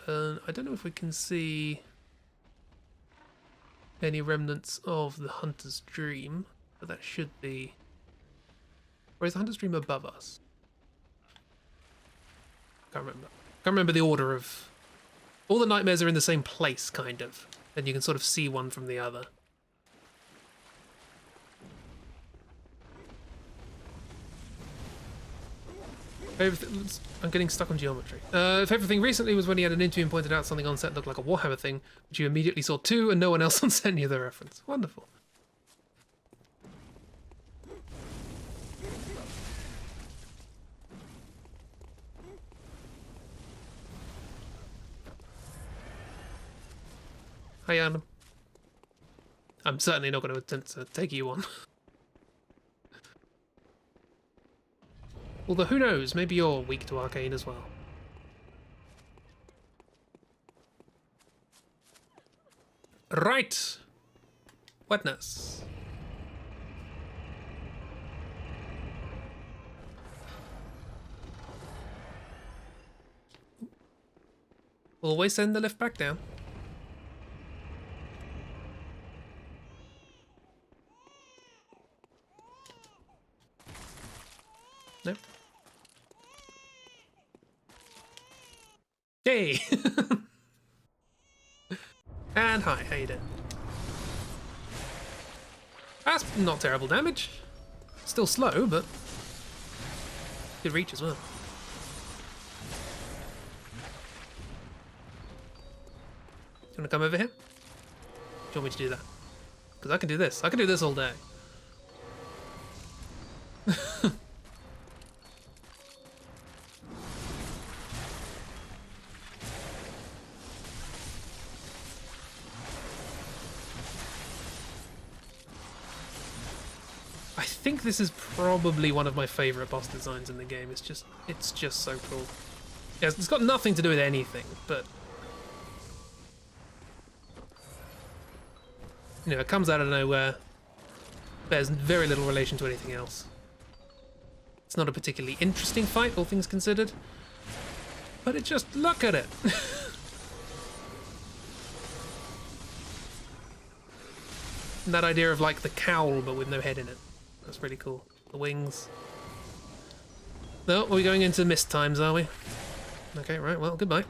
don't know if we can see any remnants of the Hunter's Dream, but that should be... Or is the Hunter's Dream above us? Can't remember. Can't remember the order of... All the nightmares are in the same place, kind of. And you can sort of see one from the other. I'm getting stuck on geometry. Favorite thing recently was when he had an interview and pointed out something on set looked like a Warhammer thing, which you immediately saw too, and no one else on set knew the reference. Wonderful. Hi, Adam. I'm certainly not going to attempt to take you on. Although, who knows, maybe you're weak to arcane as well. Right! Wetness. Always send the lift back down. No. Hey! And hi, how you doing? That's not terrible damage. Still slow, but good reach as well. You wanna come over here? Do you want me to do that? Because I can do this. I can do this all day. I think this is probably one of my favourite boss designs in the game. It's just so cool. Yeah, it's got nothing to do with anything, but you know, it comes out of nowhere. Bears very little relation to anything else. It's not a particularly interesting fight, all things considered, but it just, look at it. And that idea of like the cowl but with no head in it. That's pretty cool. The wings. No, we're going into mist times, are we? Okay, right, well, goodbye.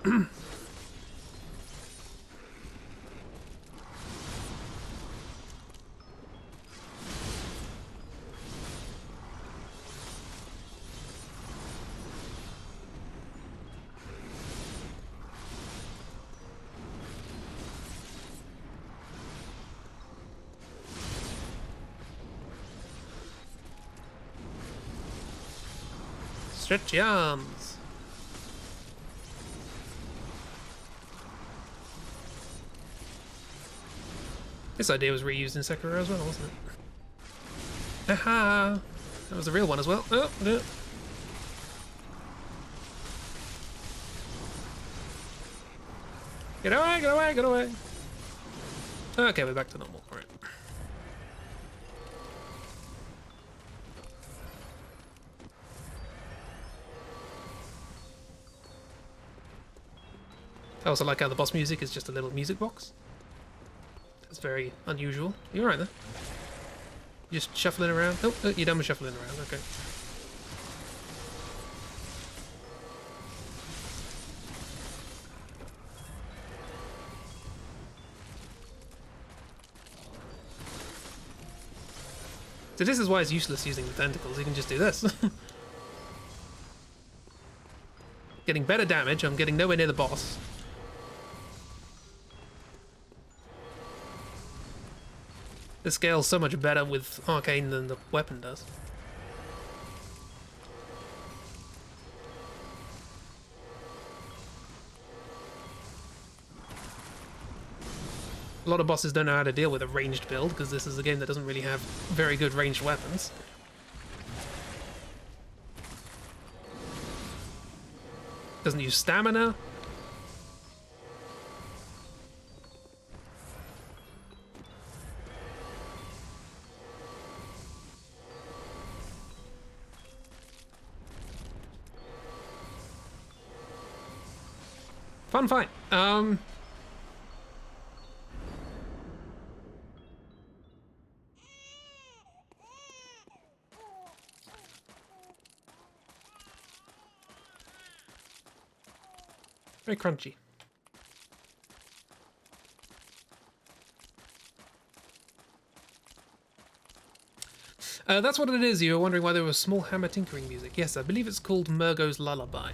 Stretch your arms. This idea was reused in Sekiro as well, wasn't it? Aha! That was the real one as well. Oh, no. Get away, get away, get away! Okay, we're back to normal. Alright. I also like how the boss music is just a little music box. That's very unusual. You're right there. Just shuffling around. Oh, you're done with shuffling around. Okay. So this is why it's useless using the tentacles. You can just do this. Getting better damage. I'm getting nowhere near the boss. The scale's so much better with arcane than the weapon does. A lot of bosses don't know how to deal with a ranged build, because this is a game that doesn't really have very good ranged weapons. Doesn't use stamina. Fun fight. Very crunchy. That's what it is. You were wondering why there was small hammer tinkering music. Yes, I believe it's called Murgo's Lullaby.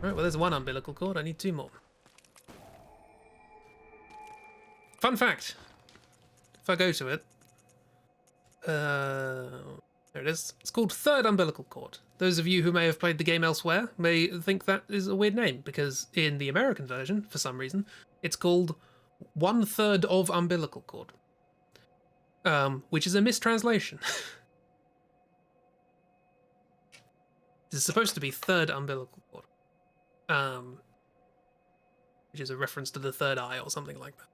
Right, well, there's one umbilical cord. I need 2 more. Fun fact. If I go to it, there it is. It's called Third Umbilical Cord. Those of you who may have played the game elsewhere may think that is a weird name, because in the American version, for some reason, it's called 1/3 of Umbilical Cord, which is a mistranslation. This is supposed to be Third Umbilical Cord, which is a reference to the third eye or something like that.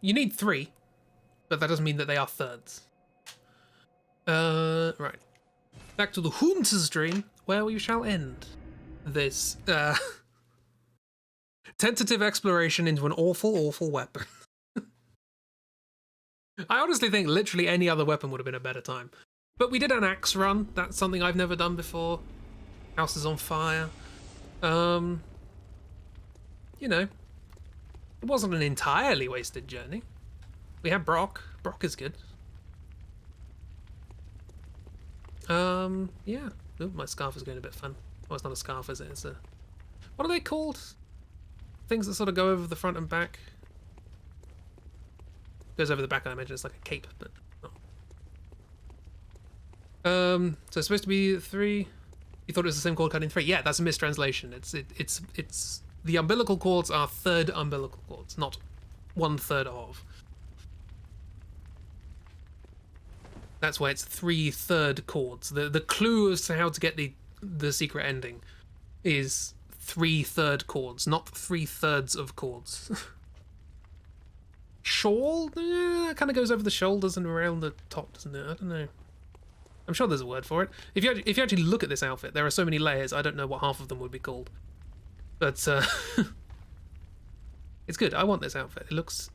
You need 3, but that doesn't mean that they are thirds. Right. Back to the Hunter's Dream, where we shall end this tentative exploration into an awful, awful weapon. I honestly think literally any other weapon would have been a better time. But we did an axe run. That's something I've never done before. House is on fire. You know, it wasn't an entirely wasted journey. We had Brock. Brock is good. Yeah. Ooh, my scarf is going a bit fun. Oh, it's not a scarf, is it? It's a... What are they called? Things that sort of go over the front and back. Goes over the back, I imagine. It's like a cape, but not. So it's supposed to be 3. You thought it was the same cord cut in 3? Yeah, that's a mistranslation. It's the umbilical cords are third umbilical cords, not 1/3 of. That's why it's 3/3 chords. The clue as to how to get the secret ending is 3/3 chords, not 3/3 of chords. Shawl? That kind of goes over the shoulders and around the top, doesn't it? I don't know. I'm sure there's a word for it. If you actually look at this outfit, there are so many layers, I don't know what half of them would be called. But it's good. I want this outfit. It looks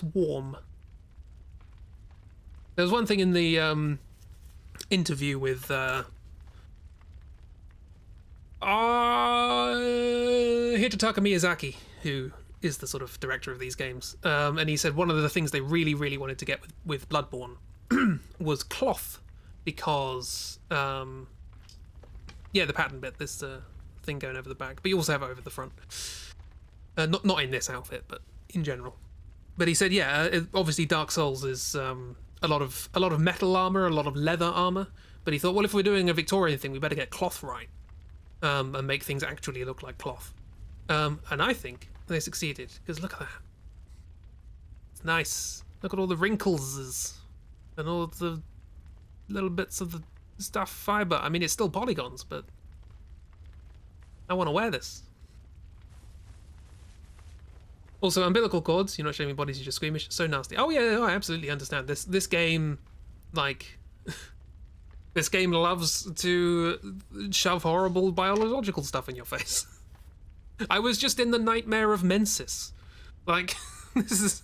warm. There was one thing in the interview with Hidetaka Miyazaki, who is the sort of director of these games, and he said one of the things they really, really wanted to get with Bloodborne was cloth, because yeah, the pattern bit, this thing going over the back, but you also have it over the front. Not in this outfit, but in general. But he said, yeah, obviously Dark Souls is a lot of metal armor, a lot of leather armor. But he thought, well, if we're doing a Victorian thing, we better get cloth right, and make things actually look like cloth. And I think they succeeded, because look at that. It's nice. Look at all the wrinkles and all the little bits of the stuff fiber. I mean, it's still polygons, but I want to wear this. Also, umbilical cords. You're not shaming bodies, you're just squeamish. So nasty. Oh yeah, I absolutely understand this. This game, like, this game loves to shove horrible biological stuff in your face. I was just in the nightmare of Mensis. Like, this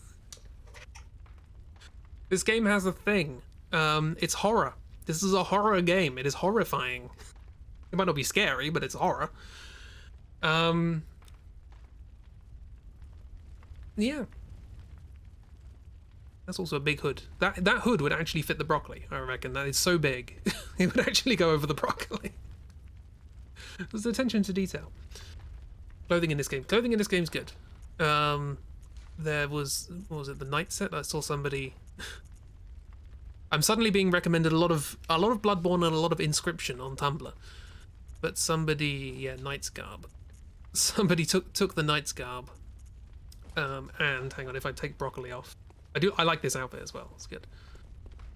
game has a thing. It's horror. This is a horror game. It is horrifying. It might not be scary, but it's horror. Yeah. That's also a big hood. That hood would actually fit the broccoli, I reckon. That is so big. It would actually go over the broccoli. There's attention to detail. Clothing in this game. Clothing in this game's good. There was, what was it, the night set? I saw somebody... I'm suddenly being recommended a lot of Bloodborne and a lot of Inscription on Tumblr. But somebody, yeah, Knight's Garb. Somebody took the Knight's Garb. And hang on, if I take broccoli off, I like this outfit as well. It's good.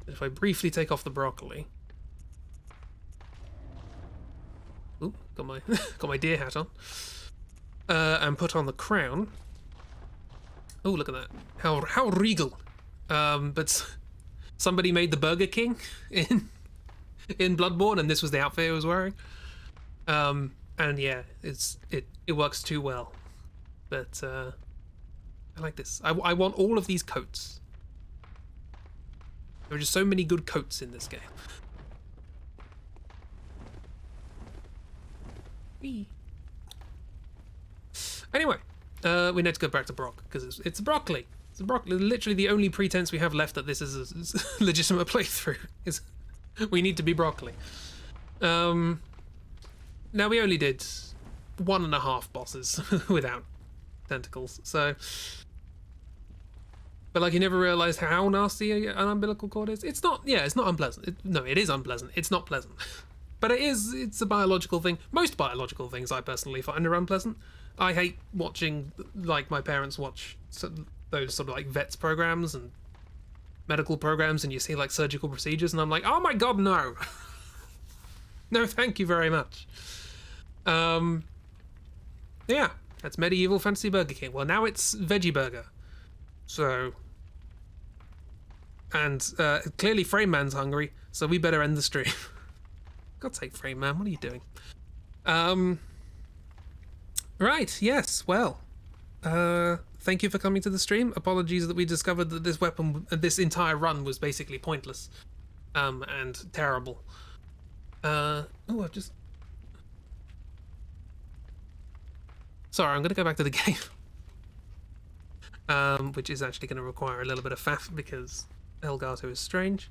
If I briefly take off the broccoli, ooh, got my deer hat on, and put on the crown. Oh, look at that! How regal! But somebody made the Burger King in Bloodborne, and this was the outfit I was wearing. And yeah, it works too well. But I like this. I want all of these coats. There are just so many good coats in this game. Whee. Anyway, we need to go back to Brock because it's broccoli. It's broccoli. Literally, the only pretense we have left that this is a legitimate playthrough is we need to be broccoli. Now we only did 1.5 bosses without tentacles, so. But like, you never realised how nasty an umbilical cord is. It's not. Yeah, it's not unpleasant. No, it is unpleasant. It's not pleasant. But it's a biological thing. Most biological things I personally find are unpleasant. I hate watching, like, my parents watch those sort of like vets programs and medical programs, and you see like surgical procedures, and I'm like, oh my god, no. No, thank you very much. Yeah, that's medieval fantasy Burger King. Well, now it's veggie burger. So, and clearly Frame Man's hungry, so we better end the stream. God's sake, Frame Man, what are you doing? Right, yes, well, thank you for coming to the stream. Apologies that we discovered that this weapon, this entire run was basically pointless, and terrible. Oh, I've just... Sorry, I'm going to go back to the game. Which is actually going to require a little bit of faff because Elgato is strange.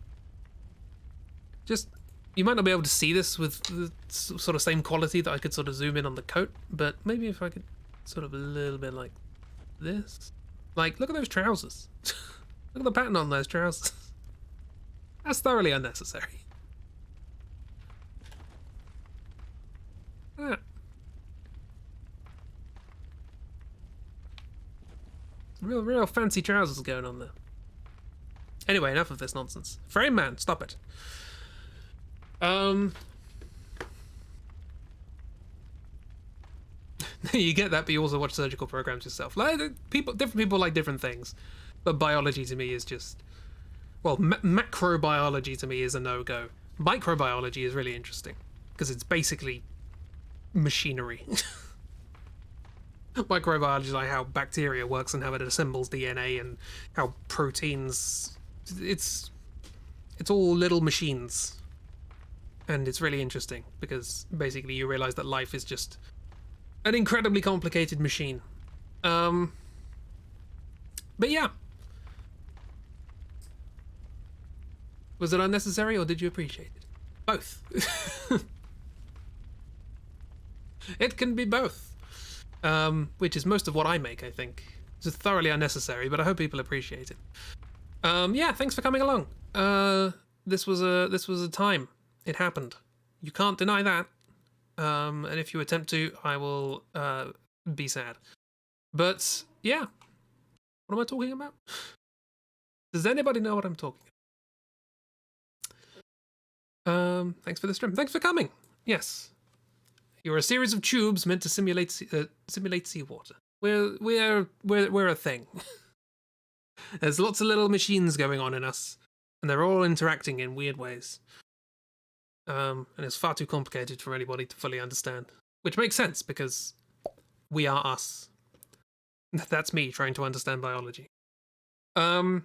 Just, you might not be able to see this with the sort of same quality that I could sort of zoom in on the coat, but maybe if I could sort of a little bit like this. Like, look at those trousers. Look at the pattern on those trousers. That's thoroughly unnecessary. Ah. Real fancy trousers going on there. Anyway, enough of this nonsense. Frame Man, stop it. You get that, but you also watch surgical programs yourself. Like, different people like different things, but biology to me is just, well, macrobiology to me is a no-go. Microbiology is really interesting because it's basically machinery. Microbiology is like how bacteria works and how it assembles DNA and how proteins. It's all little machines, and it's really interesting because basically you realize that life is just an incredibly complicated machine. But yeah, was it unnecessary or did you appreciate it? Both. It can be both. Which is most of what I make, I think. It's thoroughly unnecessary, but I hope people appreciate it. Yeah, thanks for coming along. This was a time. It happened. You can't deny that. And if you attempt to, I will be sad. But yeah, what am I talking about? Does anybody know what I'm talking about? Thanks for the stream. Thanks for coming. Yes. You're a series of tubes meant to simulate seawater. We're a thing. There's lots of little machines going on in us, and they're all interacting in weird ways. And it's far too complicated for anybody to fully understand. Which makes sense because we are us. That's me trying to understand biology. And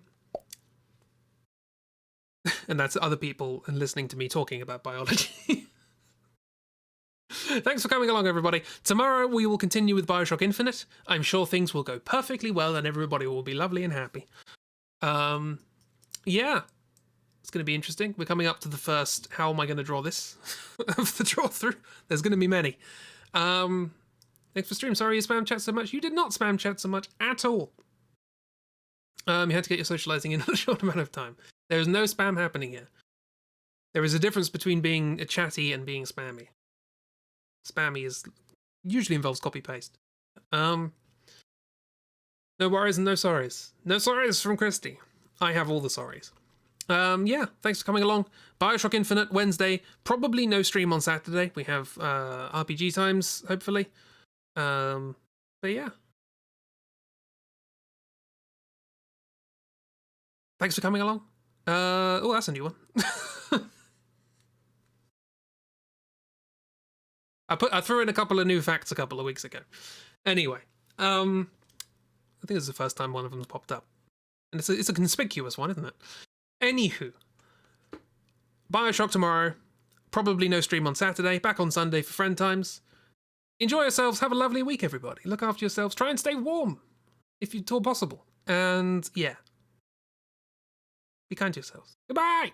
that's other people and listening to me talking about biology. Thanks for coming along, everybody. Tomorrow we will continue with Bioshock Infinite. I'm sure things will go perfectly well and everybody will be lovely and happy. Yeah, it's going to be interesting. We're coming up to the first, how am I going to draw this? of the draw through. There's going to be many. Thanks for stream. Sorry you spam chat so much. You did not spam chat so much at all. You had to get your socializing in a short amount of time. There is no spam happening here. There is a difference between being a chatty and being spammy. Spammy usually involves copy paste. No worries and no sorries. No sorries from Christy. I have all the sorries. Yeah, thanks for coming along. Bioshock Infinite Wednesday. Probably no stream on Saturday. We have RPG times, hopefully. But yeah. Thanks for coming along. Oh, that's a new one. I threw in a couple of new facts a couple of weeks ago. Anyway, I think it's the first time one of them's popped up. And it's a conspicuous one, isn't it? Anywho, Bioshock tomorrow. Probably no stream on Saturday. Back on Sunday for friend times. Enjoy yourselves. Have a lovely week, everybody. Look after yourselves. Try and stay warm, if at all possible. And yeah, be kind to yourselves. Goodbye!